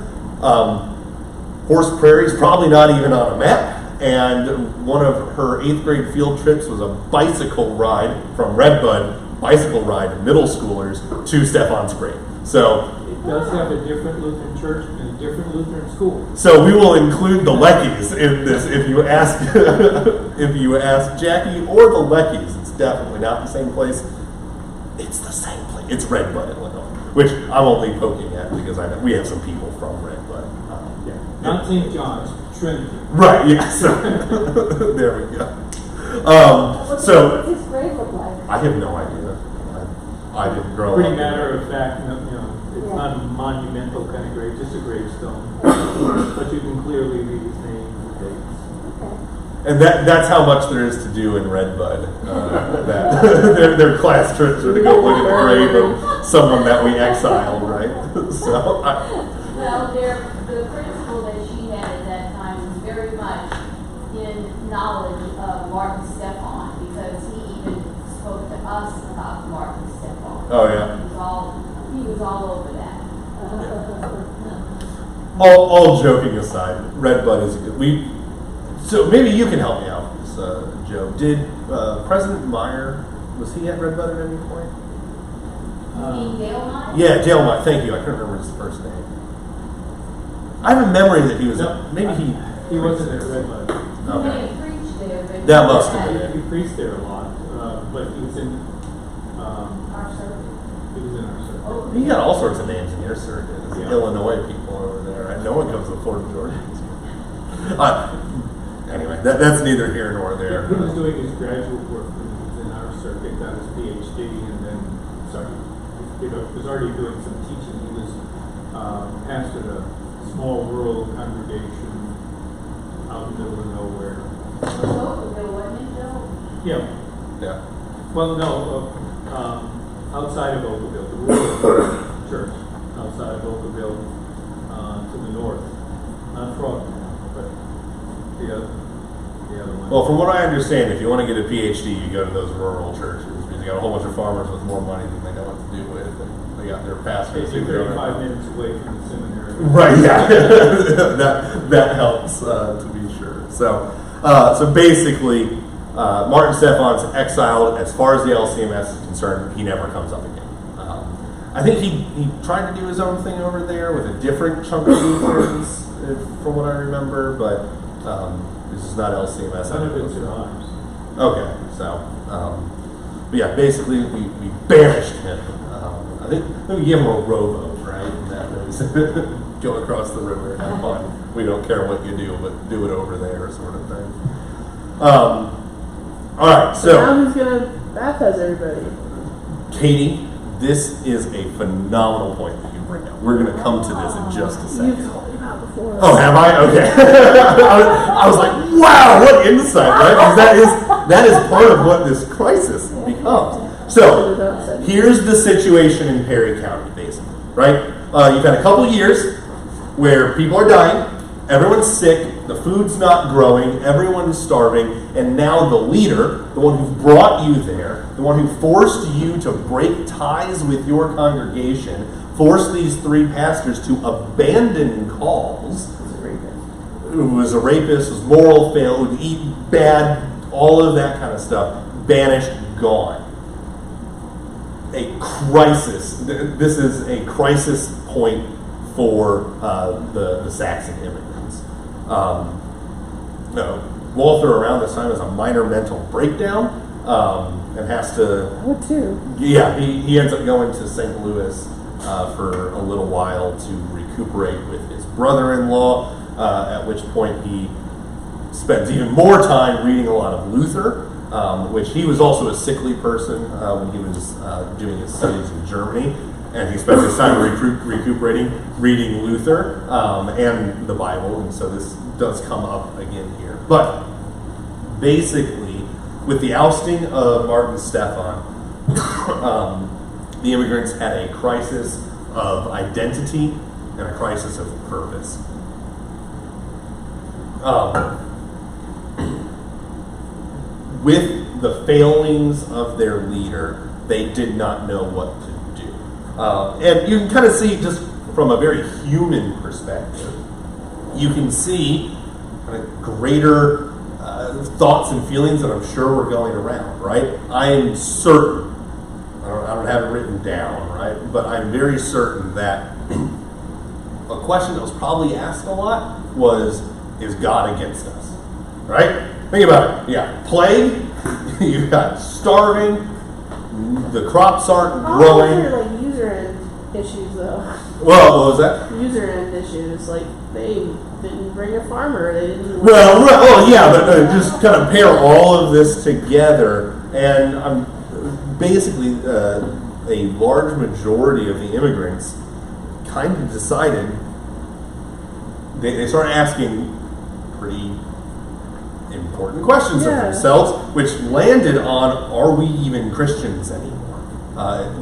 Horse Prairie is probably not even on a map. And one of her 8th grade field trips was a bicycle ride from Red Bud, bicycle ride to middle schoolers to Stefan's grade. So It does have a different Lutheran church and a different Lutheran school. So we will include the Leckies in this. If you ask, if you ask Jackie or the Leckies, it's definitely not the same place. It's the same place. It's Red Bud, Illinois, which I'm only poking at because I know we have some people from Red Bud. Not St. John's, Trinity. Right. Yeah. So there we go. What's So his grade look like? I have no idea. I didn't grow Pretty up. matter of fact, it's not a monumental kind of grave, just a gravestone. But you can clearly read his name and the dates. And that's how much there is to do in Red Bud. That their class trips are to go look at the grave of someone that we exiled, right? So, Well, the principal that she had at that time was very much in knowledge of Martin Stephan because he even spoke to us about Martin Stephan. oh yeah. He was all over that. All joking aside, Red Bud is good. So maybe you can help me out with this, Joe. Did President Meyer, was he at Red Bud at any point? You mean Dale Meyer? Yeah, Dale Meyer. Thank you. I couldn't remember his first name. I have a memory that he was. No, Maybe he wasn't at Red Bud. He Okay. may have preached there, but That must have been He preached there a lot, but he was in our circuit. our circle. Oh, You got all sorts of names in your circuit. There's Yeah. Illinois people over there. Right? No one comes to Florida, Georgia. Anyway, that's neither here nor there. He was doing his graduate work when he was in our circuit, got his PhD, and then was already doing some teaching. He was pastored a small rural congregation out in the middle of nowhere. Oakville, wasn't it, Joe? Yeah. Yeah. Well, no, outside of Oakville, the rural church outside of Oakville to the north. Not Frogtown, but the other one. Well, from what I understand, if you want to get a PhD, you go to those rural churches because you got a whole bunch of farmers with more money than they know what to do with, and they got their pastors. Basically 35 minutes away from the seminary. Right. Yeah. that helps to be sure. So basically, Martin Stefan's exiled. As far as the LCMS is concerned, he never comes up again. I think he tried to do his own thing over there with a different chunk of Lutherans, from what I remember, but this is not LCMS. None of it survives. Okay, so, but yeah, basically we banished him. I think we gave him a rowboat, right? And that was go across the river, have fun. We don't care what you do, but do it over there, sort of thing. All right, So now who's gonna baptize everybody? Katie, this is a phenomenal point that you bring up. We're going to come to this in just a You've second. told me about before. Oh, have I? Okay. I was like, wow, what insight, right? Because that is part of what this crisis becomes. So, here's the situation in Perry County, basically, right? You've had a couple years where people are dying, everyone's sick, the food's not growing, everyone's starving, and now the leader, the one who brought you there, the one who forced you to break ties with your congregation, forced these 3 pastors to abandon calls, who was a rapist, was moral failed, would eat bad, all of that kind of stuff, banished, gone. A crisis. This is a crisis point for the Saxon immigrants. Walther around this time has a minor mental breakdown and has to. I would too. Yeah, he ends up going to St. Louis for a little while to recuperate with his brother-in-law, at which point he spends even more time reading a lot of Luther, which he was also a sickly person when he was doing his studies in Germany. And he spent his time recuperating, reading Luther and the Bible, and so this does come up again here. But basically, with the ousting of Martin Stephan, the immigrants had a crisis of identity and a crisis of purpose. With the failings of their leader, they did not know what to do. And you can kind of see, just from a very human perspective, you can see kind of greater thoughts and feelings that I'm sure were going around, right? I am certain, I don't have it written down, right? But I'm very certain that a question that was probably asked a lot was, is God against us? Right? Think about it. Yeah, plague, you've got starving, the crops aren't growing. Those are like user end issues, though. Well, what was that? User end issues, like they didn't bring a farmer. They didn't. Well, yeah, but just kind of pair all of this together, and basically a large majority of the immigrants kind of decided they started asking pretty important questions of themselves, which landed on, are we even Christians anymore?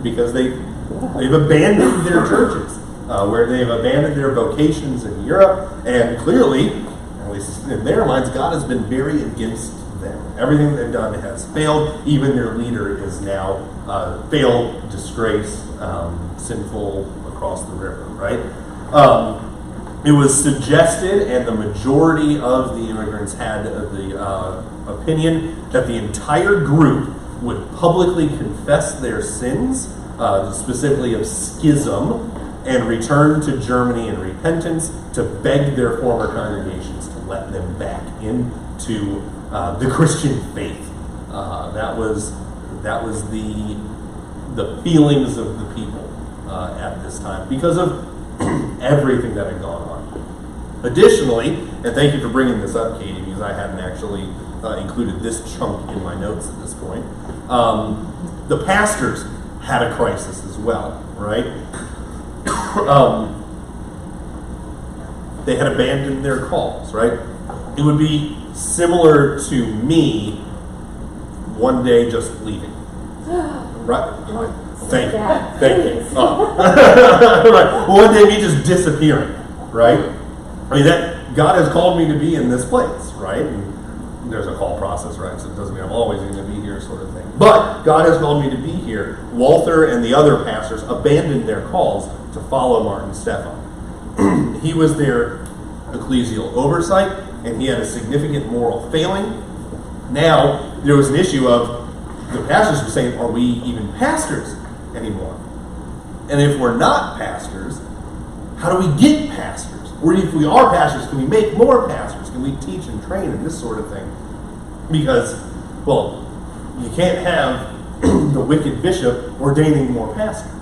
Because they've abandoned their churches, where they've abandoned their vocations in Europe, and clearly, at least in their minds, God has been very against them. Everything they've done has failed. Even their leader is now failed, disgraced, sinful across the river, right? It was suggested, and the majority of the immigrants had the opinion that the entire group would publicly confess their sins, specifically of schism, and return to Germany in repentance to beg their former congregations to let them back into the Christian faith. That was the feelings of the people at this time because of everything that had gone on. Additionally, and thank you for bringing this up, Katie, because I hadn't actually included this chunk in my notes at this point. The pastors had a crisis as well, right? They had abandoned their calls, right? It would be similar to me one day just leaving, right? Thank you. Right. One day me just disappearing, right? I mean, that God has called me to be in this place, right? And there's a call process, right? So it doesn't mean I'm always going to be here, sort of thing. But God has called me to be here. Walther and the other pastors abandoned their calls to follow Martin Stephan. He was their ecclesial oversight, and he had a significant moral failing. Now, there was an issue of the pastors were saying, are we even pastors anymore? And if we're not pastors, how do we get pastors? Or if we are pastors, can we make more pastors? Can we teach and train and this sort of thing? Because, well, you can't have the wicked bishop ordaining more pastors.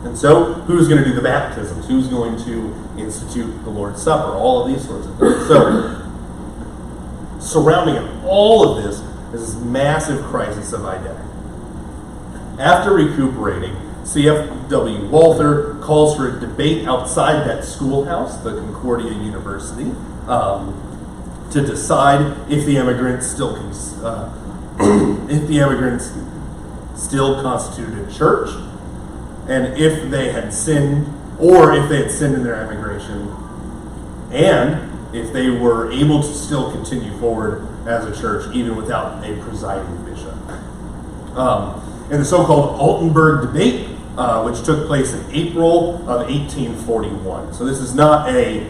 And so, who's going to do the baptisms? Who's going to institute the Lord's Supper? All of these sorts of things. So, surrounding all of this is this massive crisis of identity. After recuperating, C.F.W. Walther calls for a debate outside that schoolhouse, the Concordia University, to decide if the immigrants still constituted a church, and if they had sinned, or if they had sinned in their emigration, and if they were able to still continue forward as a church even without a presiding bishop. In the so-called Altenburg debate, which took place in April of 1841. So this is not a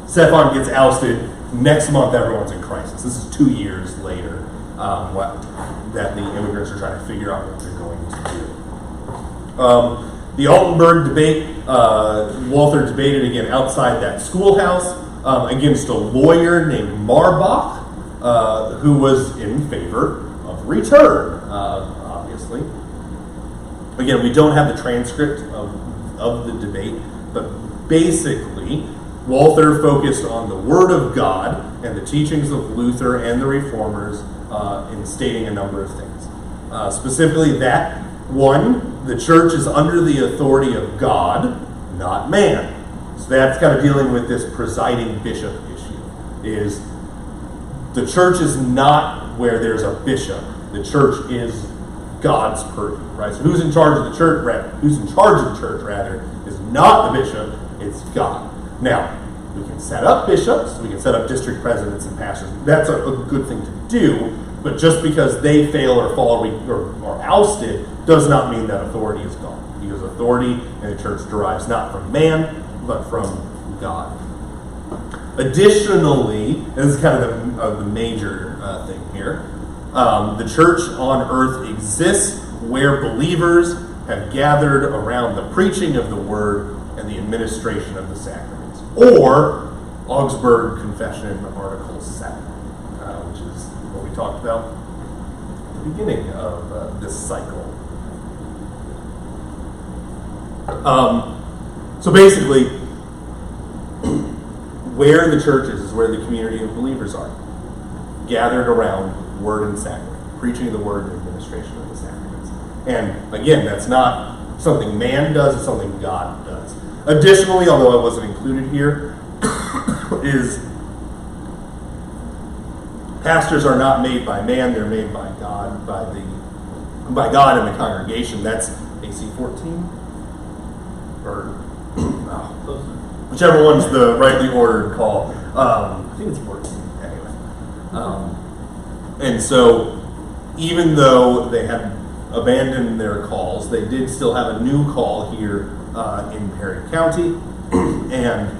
Stephan gets ousted, next month everyone's in crisis. This is 2 years later that the immigrants are trying to figure out what they're going to do. The Altenburg debate, Walther debated again outside that schoolhouse against a lawyer named Marbach, who was in favor of return, obviously. Again, we don't have the transcript of the debate, but basically, Walther focused on the Word of God and the teachings of Luther and the Reformers in stating a number of things. Specifically that, one, the church is under the authority of God, not man. So that's kind of dealing with this presiding bishop issue, is the church is not where there's a bishop. The church is God's purview, right? So who's in charge of the church, rather, is not the bishop, it's God. Now, we can set up bishops, we can set up district presidents and pastors. That's a good thing to do, but just because they fail or fall or are ousted does not mean that authority is gone. Because authority in the church derives not from man, but from God. Additionally, and this is kind of the major thing here, the church on earth exists where believers have gathered around the preaching of the word and the administration of the sacraments, or Augsburg Confession, Article 7, which is what we talked about at the beginning of this cycle. So basically, where the church is where the community of believers are, gathered around word and sacrament, preaching the word and administration of the sacraments. And again, that's not something man does, it's something God does. Additionally, although it wasn't included here, is pastors are not made by man, they're made by God, by God and the congregation. That's AC 14? Or whichever one's the rightly ordered call. I think it's 14, anyway. And so, even though they had abandoned their calls, they did still have a new call here in Perry County. And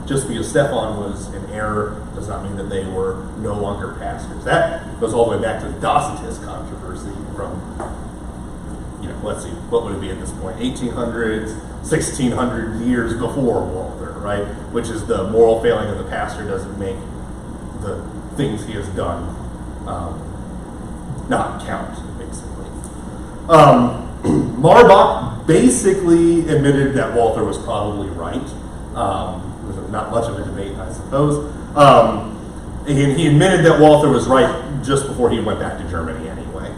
just because Stephan was in error does not mean that they were no longer pastors. That goes all the way back to the Docetist controversy from, let's see, what would it be at this point? 1800s, 1600 years before Walther, right? Which is the moral failing of the pastor doesn't make the things he has done not count, basically. Marbach basically admitted that Walther was probably right. There was not much of a debate, I suppose. He admitted that Walther was right just before he went back to Germany anyway.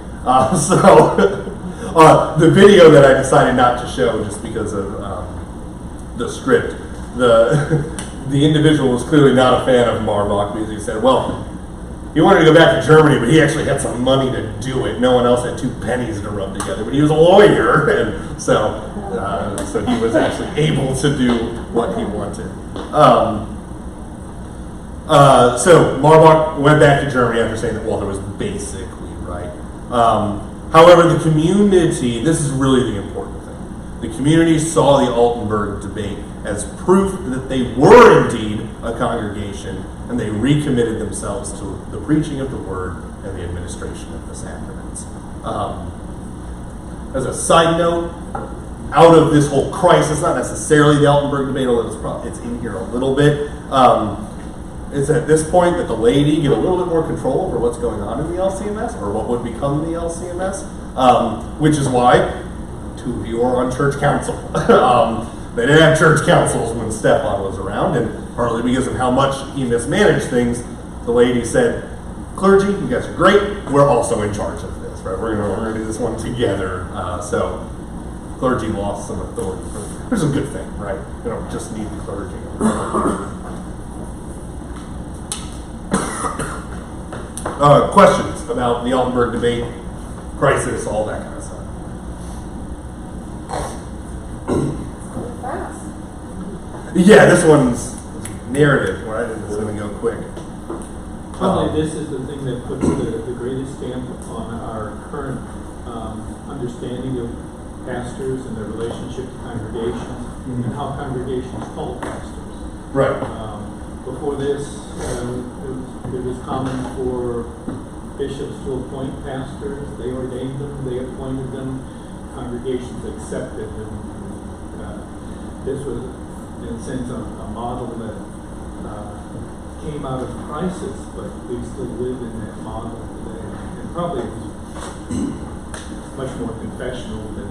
The video that I decided not to show just because of the script, the individual was clearly not a fan of Marbach because he said, well, he wanted to go back to Germany, but he actually had some money to do it. No one else had 2 pennies to rub together, but he was a lawyer, and so he was actually able to do what he wanted. So Marbach went back to Germany after saying that Walther was basically right. However, the community, this is really the important thing, the community saw the Altenburg debate as proof that they were indeed a congregation, and they recommitted themselves to the preaching of the word and the administration of the sacraments. As a side note, out of this whole crisis, not necessarily the Altenburg debate, although it's in here a little bit, it's at this point that the laity get a little bit more control over what's going on in the LCMS, or what would become the LCMS, which is why 2 of you are on church council. They didn't have church councils when Stephan was around, and partly because of how much he mismanaged things, the laity said, clergy, you guys are great, we're also in charge of this, right? We're gonna do this one together. So clergy lost some authority, which is a good thing, right? We don't just need the clergy. Questions about the Altenburg debate, crisis, all that kind of stuff? Yeah, this one's narrative, right? It's going to go quick. Probably this is the thing that puts the greatest stamp on our current understanding of pastors and their relationship to congregations, and how congregations call pastors. Right. Before this, it was common for bishops to appoint pastors. They ordained them, they appointed them, congregations accepted them. This was, in a sense, a model that came out of crisis, but we still live in that model today. And probably it was much more confessional than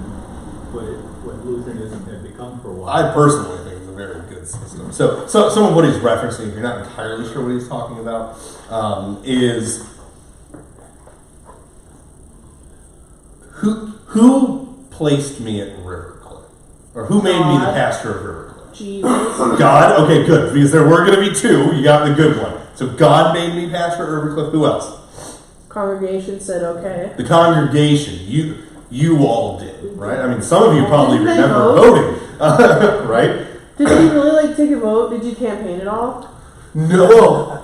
what Lutheranism had become for a while. I personally think it's a very good system. So some of what he's referencing, if you're not entirely sure what he's talking about, is who placed me at Rivercliff? Or who made me the pastor of Rivercliff? Jesus. God? Okay, good. Because there were going to be 2. You got the good one. So God made me pastor at Rivercliff. Who else? congregation said okay. The congregation, you all did, right? I mean, some of you probably Didn't they remember vote? voting, right? Did you really take a vote? Did you campaign at all? No.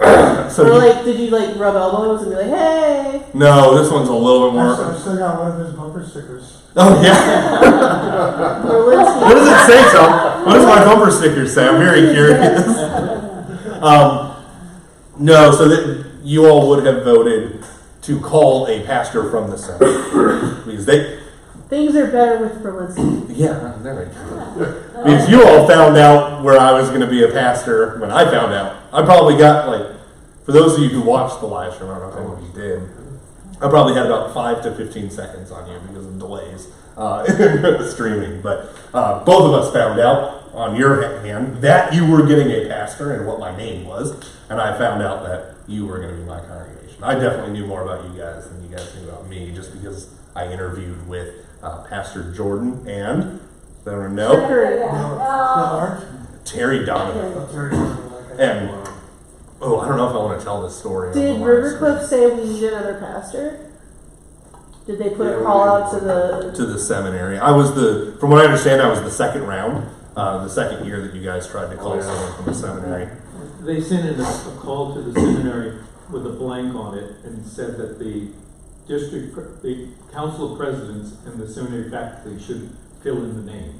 Did you rub elbows and be like, hey? No, this one's a little bit more. I still got one of his bumper stickers. Oh yeah. What does it say, Tom? What does my bumper sticker say? I'm very curious. No, so that you all would have voted to call a pastor from the Senate because Things are better with Berlinski. Yeah, there we go. Because you all found out where I was going to be a pastor when I found out. I probably got, for those of you who watched the live stream, I don't know if any of you did, I probably had about 5 to 15 seconds on you because of delays in streaming. But both of us found out on your hand that you were getting a pastor and what my name was, and I found out that you were going to be my congregation. I definitely knew more about you guys than you guys knew about me just because I interviewed with Pastor Jordan and, I don't know, Terry Donovan. And, I don't know if I want to tell this story. Did Rivercliff say we need another pastor? Did they put a call out to the seminary? I was from what I understand, I was the second round, the second year that you guys tried to call someone from the seminary. They sent in a call to the seminary with a blank on it and said that the council of presidents and the seminary faculty should fill in the name.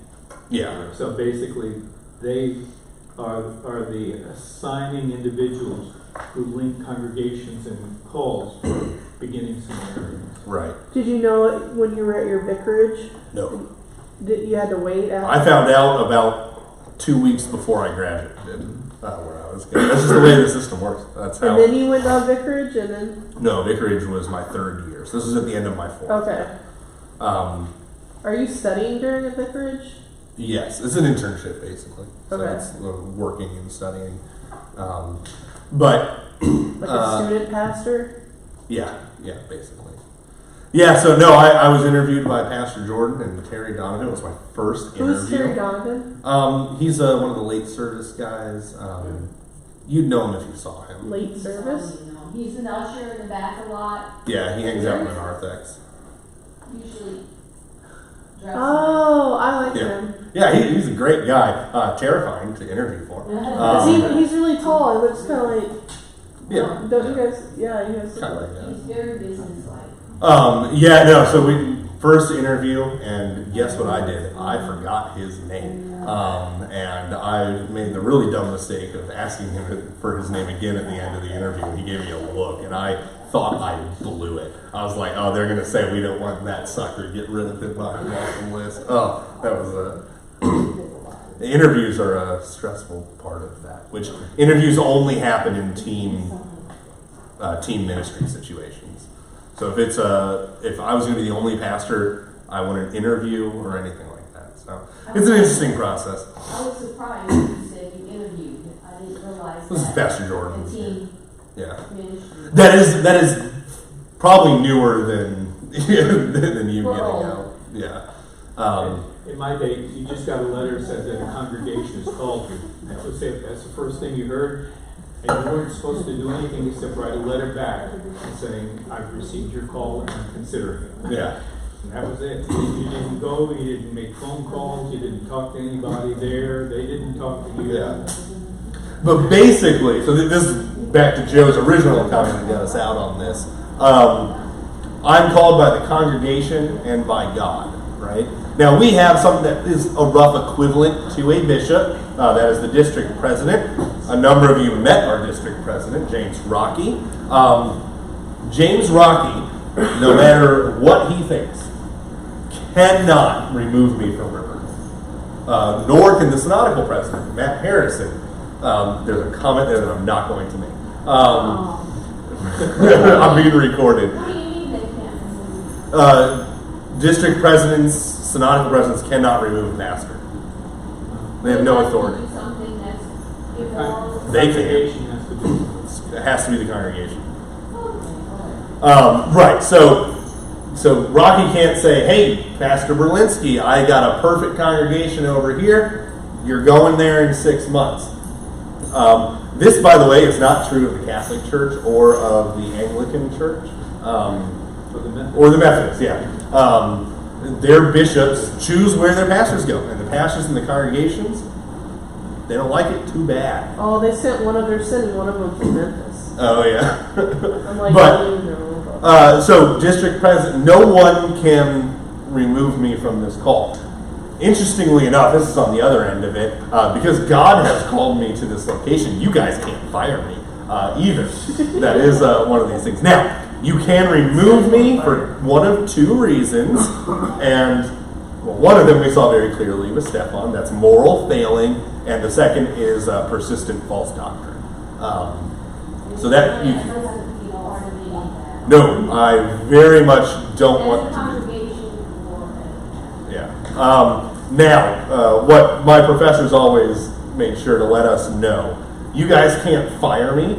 Yeah. So basically, they are the assigning individuals who link congregations and calls for beginning seminary. Right. Did you know it when you were at your vicarage? No. Did you had to wait? I found out about 2 weeks before I graduated. Where I was going. That's just the way the system works. That's how. And then you went on vicarage, and then. No, vicarage was my third year. So this is at the end of my fourth. Okay. Are you studying during a vicarage? Yes, it's an internship basically. So Okay. it's working and studying. Like a student pastor? Yeah, basically. Yeah, so no, I was interviewed by Pastor Jordan and Terry Donovan. It was my first interview. Who's Terry Donovan? He's one of the late service guys. You'd know him if you saw him. Late service? He's an usher in the back a lot. Yeah, he hangs out in the narthex. Usually dressed. Oh, I like him. Yeah, he's a great guy. Terrifying to interview for. He's really tall. He looks kind of like. Yeah. Don't you guys? Yeah, you guys. Kind of like that. He's very businesslike. So we first interview, and guess what I did? I forgot his name. And I made the really dumb mistake of asking him for his name again at the end of the interview, and he gave me a look, and I thought I blew it. I was like, oh, they're going to say we don't want that sucker, get rid of him off the list. Oh, that was the interviews are a stressful part of that, which interviews only happen in team ministry situations. So if I was going to be the only pastor, I wouldn't interview or anything like that. So it's an interesting process. I was surprised when you said you interviewed. I didn't realize This is that. Pastor Jordan. The team Yeah, ministry. that is probably newer than than you getting out. Yeah. In my day, you just got a letter that said that a congregation is called you. That was it. That's the first thing you heard. And you weren't supposed to do anything except write a letter back saying, I've received your call and I'm considering it. Yeah. And that was it. You didn't go, you didn't make phone calls, you didn't talk to anybody there, they didn't talk to you. Yeah. But basically, so this is back to Joe's original comment that got us out on this. I'm called by the congregation and by God, right? Now we have something that is a rough equivalent to a bishop. That is the district president. A number of you met our district president, James Rocky. James Rocky, no matter what he thinks, cannot remove me from River. Nor can the synodical president, Matt Harrison. There's a comment there that I'm not going to make. I'm being recorded. What do you mean they can't remove? District presidents, synodical presidents cannot remove a pastor. They have no authority. Do something that's immoral. They can. Congregation has to do it. It has to be the congregation. Okay. Right. So Rocky can't say, "Hey, Pastor Berlinski, I got a perfect congregation over here. You're going there in 6 months." This, by the way, is not true of the Catholic Church or of the Anglican Church. or the Methodists, yeah. Their bishops choose where their pastors go, and the pastors in the congregations, they don't like it too bad. Oh, they're sending one of them to Memphis. Oh yeah. I'm like, So district president, no one can remove me from this call. Interestingly enough, this is on the other end of it, because God has called me to this location. You guys can't fire me either. That is one of these things. Now, you can remove me for one of two reasons, and one of them we saw very clearly with Stefan. That's moral failing, and the second is persistent false doctrine. So that you can, no, I very much don't want to do. Yeah. Now, what my professors always made sure to let us know, you guys can't fire me.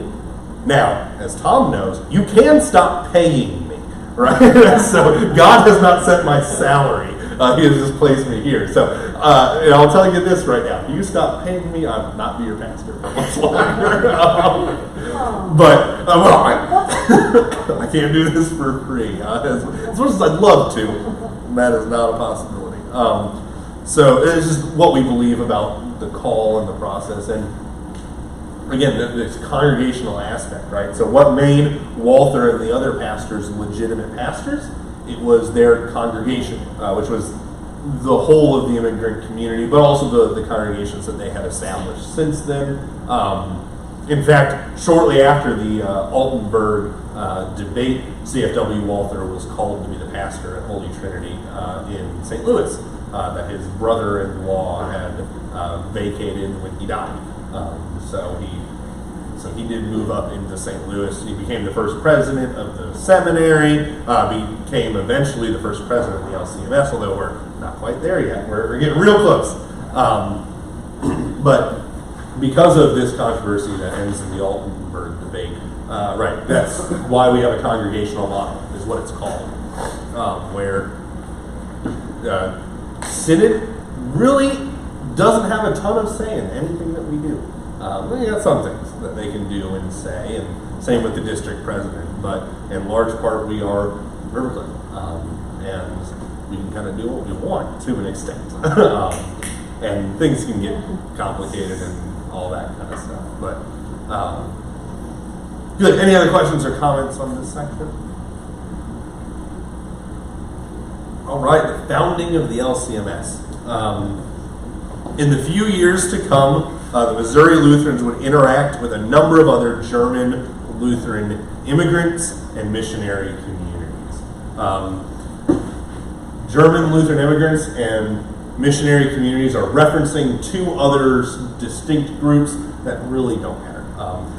Now, as Tom knows, you can stop paying me, right? So God has not set my salary. He has just placed me here. So, and I'll tell you this right now. If you stop paying me, I'll not be your pastor for much longer. But, well, I can't do this for free. As much as I'd love to, that is not a possibility. So it's just what we believe about the call and the process. And again, this congregational aspect, right? So what made Walther and the other pastors legitimate pastors? It was their congregation, which was the whole of the immigrant community, but also the congregations that they had established since then. In fact, shortly after the Altenburg debate, C.F.W. Walther was called to be the pastor at Holy Trinity in St. Louis, that his brother-in-law had vacated when he died. So he did move up into St. Louis. He became the first president of the seminary, became eventually the first president of the LCMS, although we're not quite there yet. We're getting real close. But because of this controversy that ends in the Altenburg debate, right, that's why we have a congregational model, is what it's called, where Synod really doesn't have a ton of say in anything that we do. We got some things that they can do and say, and same with the district president, but in large part we are vertical, and we can kind of do what we want to an extent. And things can get complicated and all that kind of stuff. But good. Any other questions or comments on this section? All right, the founding of the LCMS. In the few years to come, the Missouri Lutherans would interact with a number of other German Lutheran immigrants and missionary communities. German Lutheran immigrants and missionary communities are referencing two other distinct groups that really don't matter.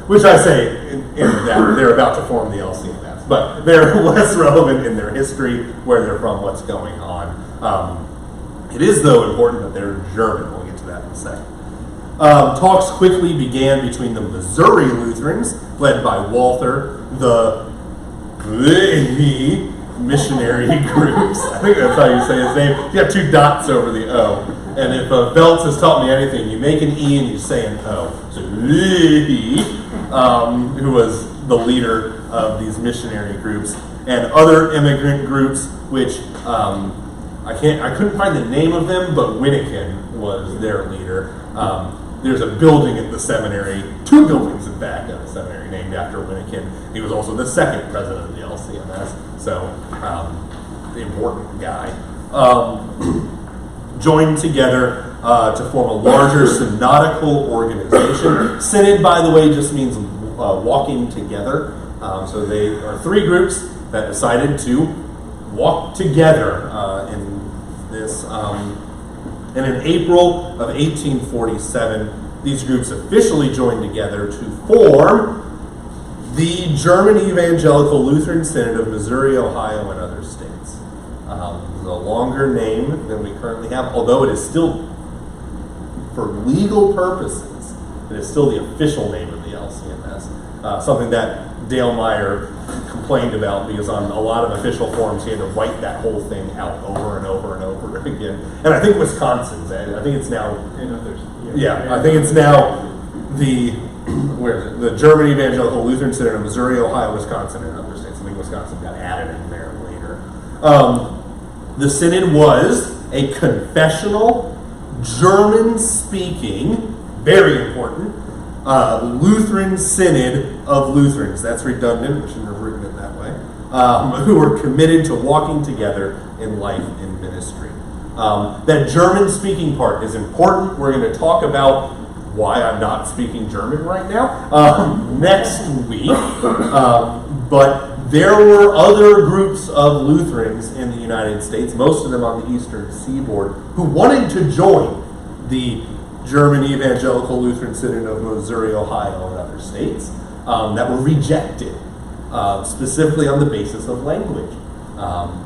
Which I say in that they're about to form the LCMS, but they're less relevant in their history, where they're from, what's going on. It is, though, important that they're German. We'll get to that in a second. Talks quickly began between the Missouri Lutherans, led by Walther, the missionary groups. I think that's how you say his name. You got two dots over the O. And if Belts has taught me anything, you make an E and you say an O. So who was the leader of these missionary groups, and other immigrant groups, which I couldn't find the name of them, but Winnikin was their leader. There's a building at the seminary, two buildings in fact at the seminary named after Winnikin. He was also the second president of the LCMS, so the important guy. Joined together to form a larger synodical organization. Synod, by the way, just means walking together. So they are three groups that decided to walk together in this. And in April of 1847, these groups officially joined together to form the German Evangelical Lutheran Synod of Missouri, Ohio, and other states. It's a longer name than we currently have, although it is still, for legal purposes, it is still the official name of the LCMS. Something that Dale Meyer complained about, because on a lot of official forms he had to write that whole thing out over and over and over again. And I think Wisconsin's, I think it's now, And others. yeah, I think it's now the where is it? The German Evangelical Lutheran Synod of Missouri, Ohio, Wisconsin, and other states. I think Wisconsin got added in there later. The synod was a confessional, German-speaking, very important, Lutheran Synod of Lutherans. That's redundant, we shouldn't have written it that way. Who were committed to walking together in life and ministry. That German-speaking part is important. We're going to talk about why I'm not speaking German right now next week. But there were other groups of Lutherans in the United States, most of them on the eastern seaboard, who wanted to join the German Evangelical Lutheran Synod of Missouri, Ohio, and other states that were rejected, specifically on the basis of language.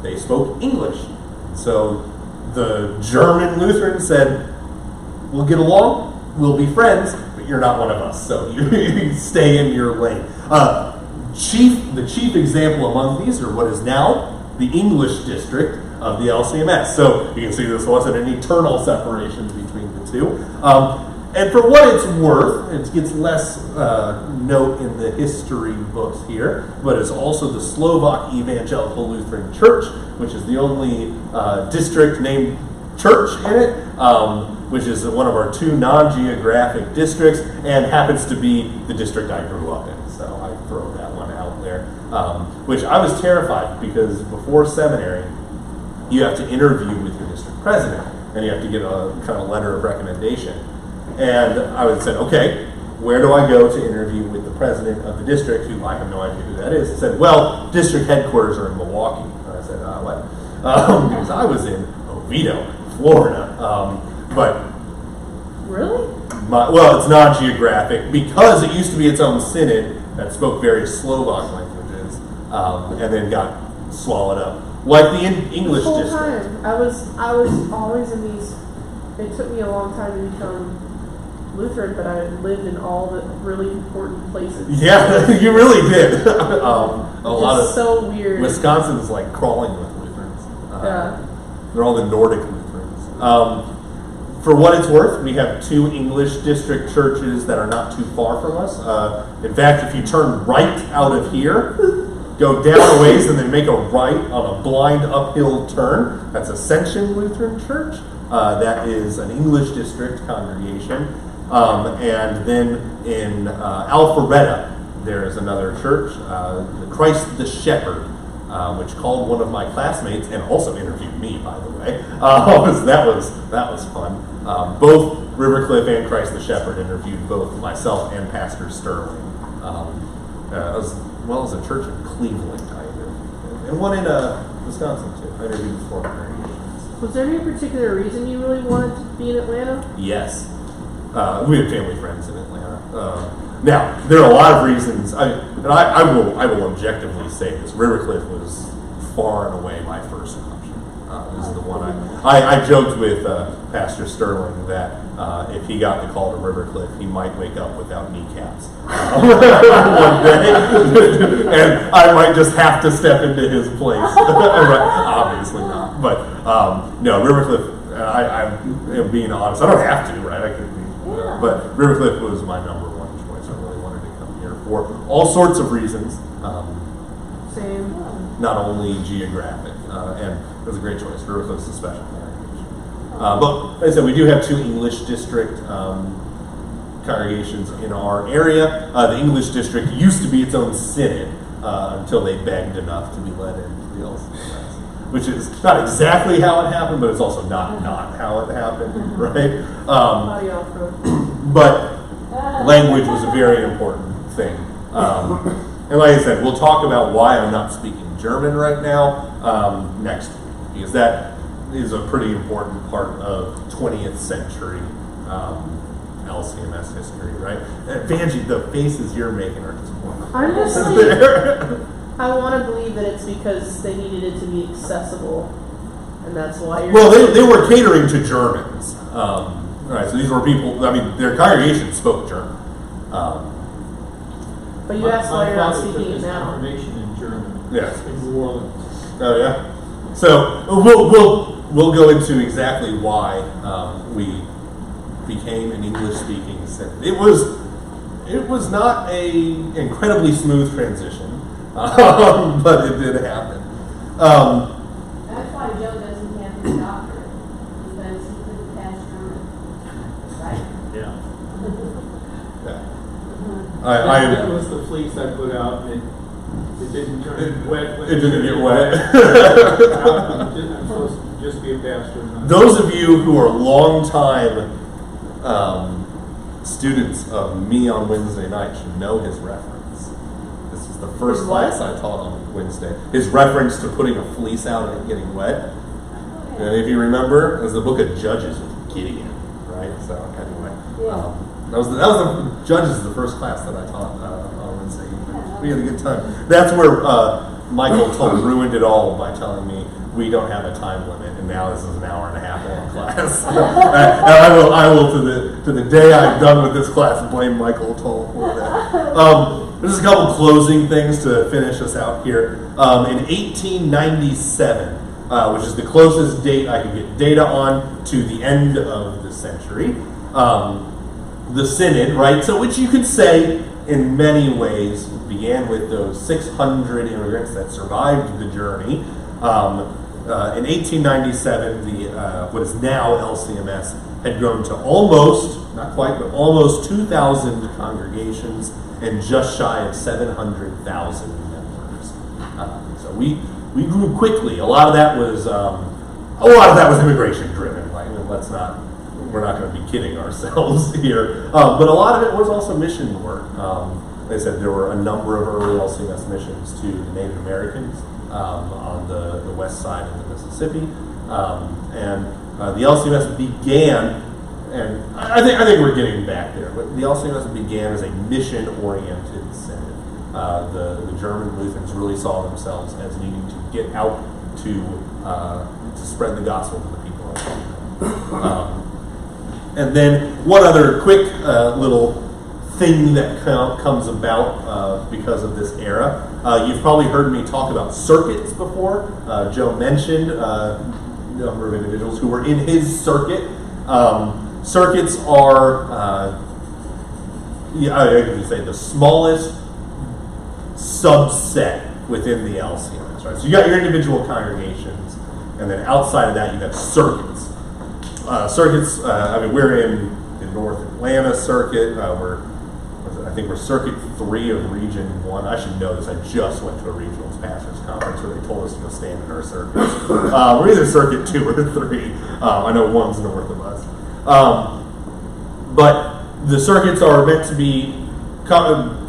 They spoke English. So the German Lutherans said, we'll get along, we'll be friends, but you're not one of us, so you stay in your lane. The chief example among these are what is now the English district of the LCMS. So you can see this wasn't an eternal separation between the two. And for what it's worth, it gets less note in the history books here, but it's also the Slovak Evangelical Lutheran Church, which is the only district named church in it, which is one of our two non-geographic districts, and happens to be the district I grew up in. So I throw that one out there, which I was terrified because before seminary, you have to interview with your district president, and you have to get a kind of letter of recommendation. And I would say, okay, where do I go to interview with the president of the district, who I have no idea who that is? He said, well, district headquarters are in Milwaukee. And I said, what? Because I was in Oviedo, Florida. But Really? well, it's non-geographic because it used to be its own synod that spoke various Slovak languages, and then got swallowed up, like the English The whole district. time, I was always in these. It took me a long time to become Lutheran, but I lived in all the really important places. Yeah, you really did. A lot of so weird. Wisconsin's like crawling with Lutherans. Yeah. They're all the Nordic Lutherans. For what it's worth, we have two English district churches that are not too far from us. In fact, if you turn right out of here, go down a ways, and then make a right on a blind uphill turn, that's Ascension Lutheran Church. That is an English district congregation. And then in Alpharetta, there is another church, the Christ the Shepherd, which called one of my classmates and also interviewed me, by the way. That was fun. Both Rivercliff and Christ the Shepherd interviewed both myself and Pastor Sterling, as well as a church in Cleveland, and one in Wisconsin too. I interviewed 4 congregations. Was there any particular reason you really wanted to be in Atlanta? Yes. We had family friends in Atlanta. Now, there are a lot of reasons, I will objectively say this. Rivercliff was far and away my first option. This is the one I joked with Pastor Sterling that if he got the call to Rivercliff, he might wake up without kneecaps one day, and I might just have to step into his place. Obviously not, but no, Rivercliff. I'm being honest. I don't have to, right? I could be, but Rivercliff was my number one choice. I really wanted to come here for all sorts of reasons. Same. Not only geographic, and it was a great choice. Rivercliff's a special congregation. But like I said, we do have 2 English district congregations in our area. The English district used to be its own synod until they begged enough to be let into the LCMS. Which is not exactly how it happened, but it's also not how it happened, right? But language was a very important thing. And like I said, we'll talk about why I'm not speaking German right now next week, because that is a pretty important part of 20th century LCMS history, right? And Vanjie, the faces you're making are just wonderful. I'm just saying, I want to believe that it's because they needed it to be accessible, and that's why you're... Well, they were catering to Germans. Right, so these were people, I mean, their congregation spoke German. But you asked why you're not speaking it now. Confirmation in German. Yes. In New Orleans. Oh yeah. So we'll go into exactly why we became an English-speaking synod. It was it was not a incredibly smooth transition, but it did happen. That's why Joe doesn't have his doctorate, because he couldn't pass German. Right? Yeah. I That was the fleece I put out, and it didn't turn wet. It didn't get wet. I'm supposed to just be a pastor. Those of you who are long-time students of me on Wednesday night should know his reference. This was the first His what? class I taught on Wednesday. His reference to putting a fleece out and it getting wet. And if you remember, it was the book of Judges with Gideon, right? So anyway, that was the Judges, the first class that I taught on Wednesday evening. We had a good time. That's where Michael ruined it all by telling me we don't have a time limit, and now this is an hour and a half long class. And I will to the day I'm done with this class blame Michael Toll for that. There's a couple closing things to finish us out here. In 1897, which is the closest date I could get data on to the end of the century, the Synod, right? So, which you could say in many ways began with those 600 immigrants that survived the journey. In 1897, what is now LCMS had grown to almost, not quite, but almost 2,000 congregations and just shy of 700,000 members. So we grew quickly. A lot of that was immigration driven. Like, we're not going to be kidding ourselves here. But a lot of it was also mission work. Like I said, there were a number of early LCMS missions to the Native Americans on the west side of the Mississippi, and the LCMS began, and I think we're getting back there, but the LCMS began as a mission-oriented synod. The German Lutherans really saw themselves as needing to get out to spread the gospel to the people of them. And then one other quick little thing that comes about because of this era. You've probably heard me talk about circuits before. Joe mentioned a number of individuals who were in his circuit. Circuits are, I can say, the smallest subset within the LCMS, right? So you got your individual congregations, and then outside of that, you got circuits. Circuits, we're in the North Atlanta circuit. I think we're Circuit 3 of Region 1. I should know this. I just went to a regionals pastors conference where they told us to go stand in our circuit. We're either Circuit 2 or 3. I know one's north of us. But the circuits are meant to be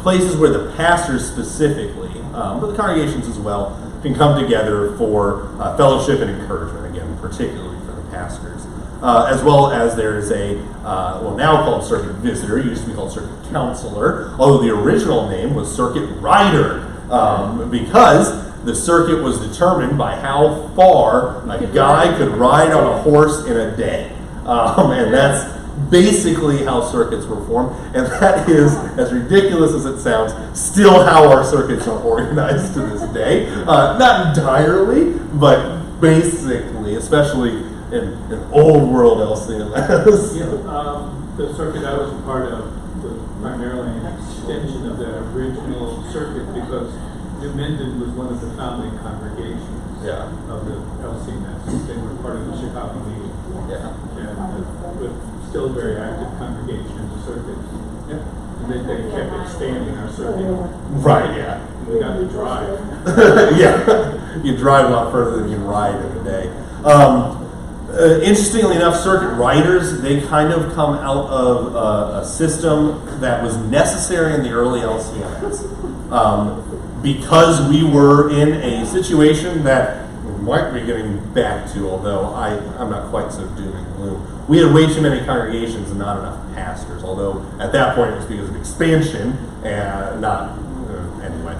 places where the pastors specifically, but the congregations as well, can come together for fellowship and encouragement, again, particularly for the pastors. As well as there is a, now called Circuit Visitor, used to be called Circuit Counselor, although the original name was Circuit Rider, because the circuit was determined by how far a guy could ride on a horse in a day. And that's basically how circuits were formed, and that is, as ridiculous as it sounds, still how our circuits are organized to this day. Not entirely, but basically, especially in old world LCMS. The circuit I was a part of was primarily an extension of that original circuit because New Minden was one of the founding congregations of the LCMS. They were part of the Chicago meeting. And with still a very active congregation in the circuit. And they kept expanding our circuit. Right, yeah. We got to drive. Yeah, you drive a lot further than you ride in a day. Interestingly enough, circuit riders, they kind of come out of a system that was necessary in the early LCMS. Because we were in a situation that we might be getting back to, although I'm not quite so doom and gloom. We had way too many congregations and not enough pastors, although at that point it was because of expansion and anyway.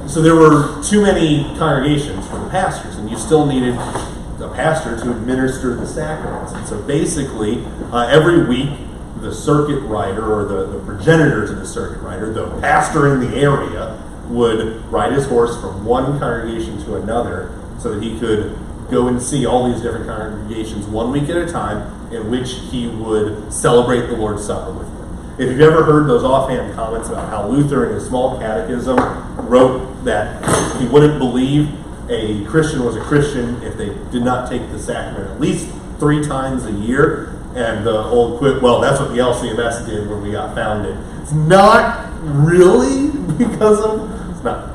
So there were too many congregations for the pastors, and you still needed a pastor to administer the sacraments. And so basically, every week, the circuit rider, or the progenitor to the circuit rider, the pastor in the area, would ride his horse from one congregation to another so that he could go and see all these different congregations 1 week at a time, in which he would celebrate the Lord's Supper with them. If you've ever heard those offhand comments about how Luther in his small catechism wrote that he wouldn't believe a Christian was a Christian if they did not take the sacrament at least 3 times a year, and the old quip, well, that's what the LCMS did when we got founded. It's not really because of, it's not,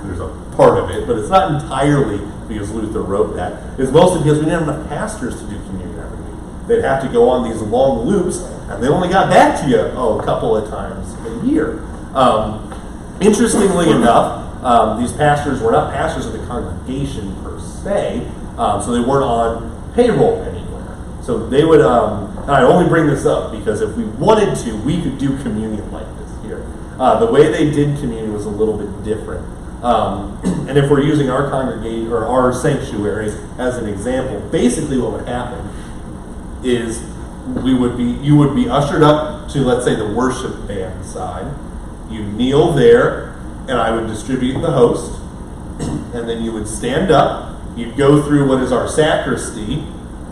there's a part of it, but it's not entirely because Luther wrote that. It's mostly because we didn't have enough pastors to do communion every week. They'd have to go on these long loops, and they only got back to you, a couple of times a year. Interestingly enough, these pastors were not pastors of the congregation per se, so they weren't on payroll anywhere. So they would, and I only bring this up because if we wanted to, we could do communion like this here. The way they did communion was a little bit different. And if we're using our congregation or our sanctuary as an example, basically what would happen is you would be ushered up to, let's say, the worship band side. You kneel there, and I would distribute the host, and then you would stand up. You'd go through what is our sacristy,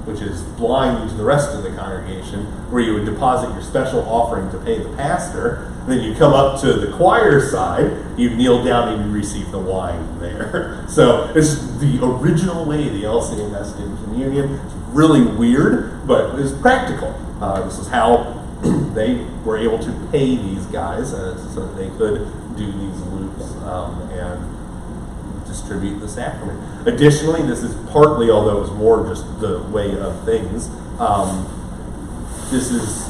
which is blind to the rest of the congregation, where you would deposit your special offering to pay the pastor. Then you come up to the choir side, you kneel down and you receive the wine there. So it's the original way the LCMS did communion. It's really weird, but it's practical. This is how they were able to pay these guys so that they could do these loops and distribute the sacrament. Additionally, this is partly, although it's more just the way of things, this is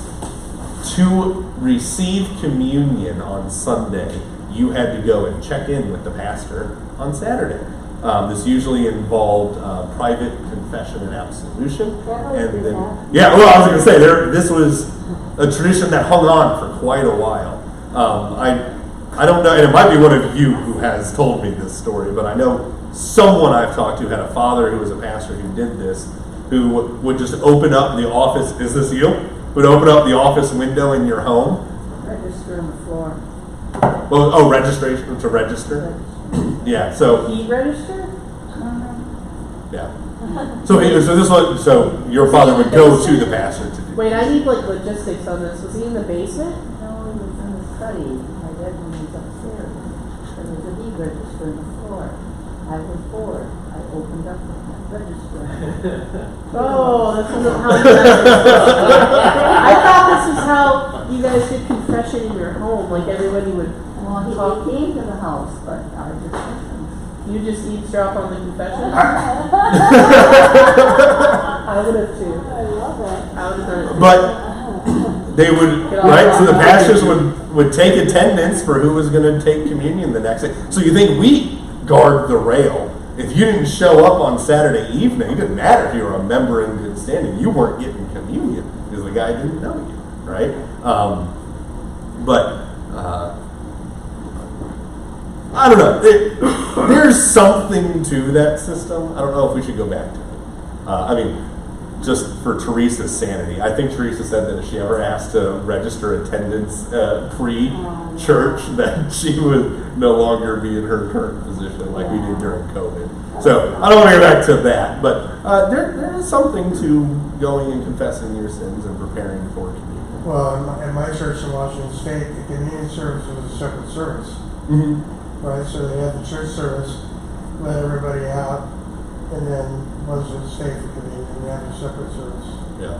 to receive communion on Sunday, you had to go and check in with the pastor on Saturday. This usually involved private confession and absolution. And then, yeah, well, I was going to say, this was a tradition that hung on for quite a while. I don't know, and it might be one of you who has told me this story, but I know someone I've talked to had a father who was a pastor who did this, who would just open up the office, is this you? Would open up the office window in your home. Register on the floor. Well, registration, to register? Yeah, so. He registered? Yeah. So your father would go to the pastor to do. Wait, I need logistics on this. Was he in the basement? No, he was in the study. My bedroom was upstairs. There was a deed register on the floor. I was bored. I opened up the register. Oh, this isn't how you guys I thought this was how you guys did confession in your home. Like everybody would Well, he came to the house, but I just listened. You just eavesdrop on the confession? I would have too. I love it. I would have done it too. But they would, right? So the pastors would take attendance for who was going to take communion the next day. So you think we guard the rail? If you didn't show up on Saturday evening, it didn't matter if you were a member in good standing. You weren't getting communion because the guy didn't know you, right? I don't know. There's something to that system. I don't know if we should go back to it. I mean, just for Teresa's sanity. I think Teresa said that if she ever asked to register attendance pre-church, that she would no longer be in her current position like we did during COVID. So I don't want to go back to that, but there is something to going and confessing your sins and preparing for communion. Well, in my church in Washington State, the communion service was a separate service. Mm-hmm. Right, so they had the church service, let everybody out, and then once it stayed for communion, they had a separate service. Yeah.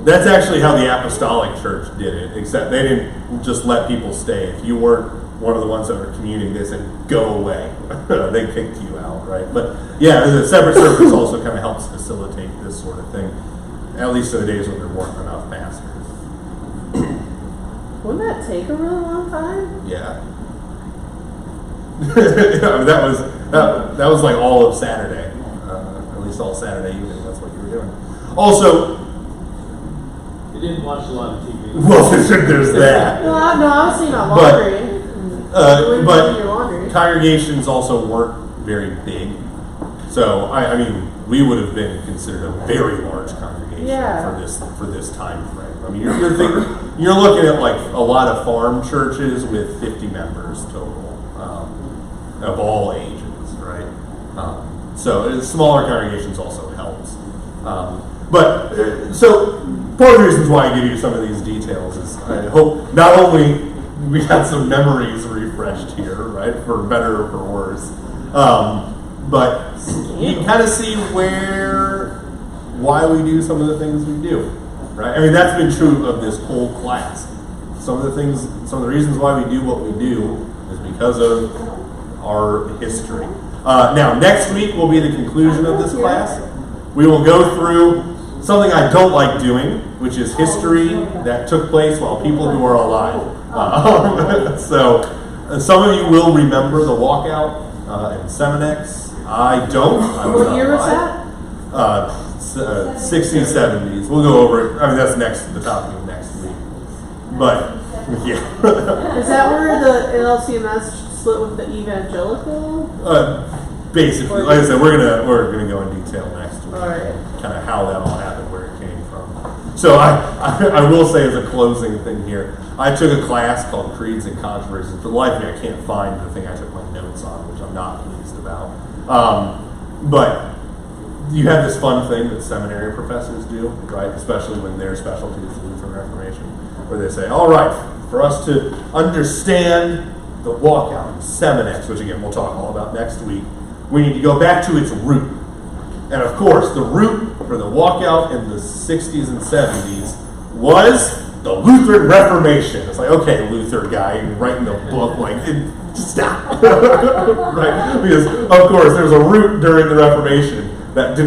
That's actually how the Apostolic Church did it, except they didn't just let people stay. If you weren't one of the ones that were communing, they said, go away. They kicked you out, right? But yeah, the separate service also kind of helps facilitate this sort of thing, at least in the days when there weren't enough pastors. Wouldn't that take a really long time? Yeah. I mean, that was like all of Saturday, at least all Saturday evening. That's what you were doing. Also, You didn't watch a lot of TV. well, there's that. No, I was thinking about laundry. But Your laundry. congregations also weren't very big, so I mean, we would have been considered a very large congregation for this time frame. I mean, you're looking at like a lot of farm churches with 50 members total. Of all ages, right? So smaller congregations also helps. So part of the reasons why I give you some of these details is I hope not only we got some memories refreshed here, right, for better or for worse, but you can kind of see why we do some of the things we do, right? I mean, that's been true of this whole class. Some of the reasons why we do what we do is because of our history. Now, next week will be the conclusion of this class. We will go through something I don't like doing, which is history that took place while people who are alive. So, some of you will remember the walkout in Seminex. I don't. I was What year was alive. that? 60s, 70s. We'll go over it. I mean, that's the topic of next week. But, yeah. Is that where the LCMS split with the evangelical? Basically, like I said, we're gonna go in detail next week. All right. Kind of how that all happened, where it came from. So I will say as a closing thing here, I took a class called Creeds and Controversies. For the life of me, I can't find the thing I took my notes on, which I'm not pleased about. But you have this fun thing that seminary professors do, right? Especially when their specialty is the Lutheran Reformation, where they say, all right, for us to understand the walkout in Seminex, which again we'll talk all about next week, we need to go back to its root. And of course, the root for the walkout in the 60s and 70s was the Lutheran Reformation. It's like, okay, Luther guy writing the book, like, stop. Right? Because, of course, there's a root during the Reformation that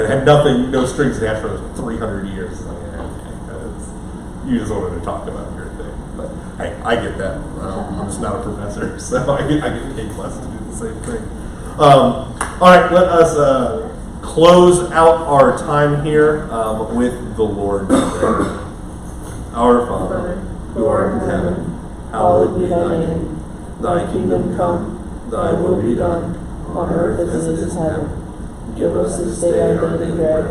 had nothing, no strings attached for 300 years. Like, you just wanted to talk about your thing. But hey, I get that. I'm just not a professor, so I get paid less to do the same thing. All right, let us close out our time here with the Lord's Prayer. Our Father, who art in heaven, hallowed be thy name. Thy kingdom come, thy will be done, on earth as it is in heaven. Give us this day our daily bread,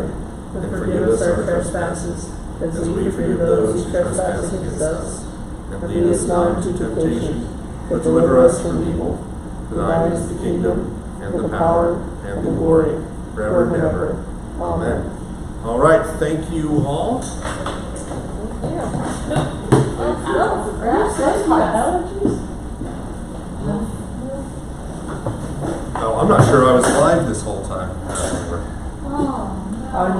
and forgive us our trespasses, as we forgive those who trespass against us. And lead us not into temptation, but deliver us from evil. For thine is the kingdom, and the power, and the glory, forever and ever. Amen. All right, thank you all. Oh, I'm not sure I was live this whole time.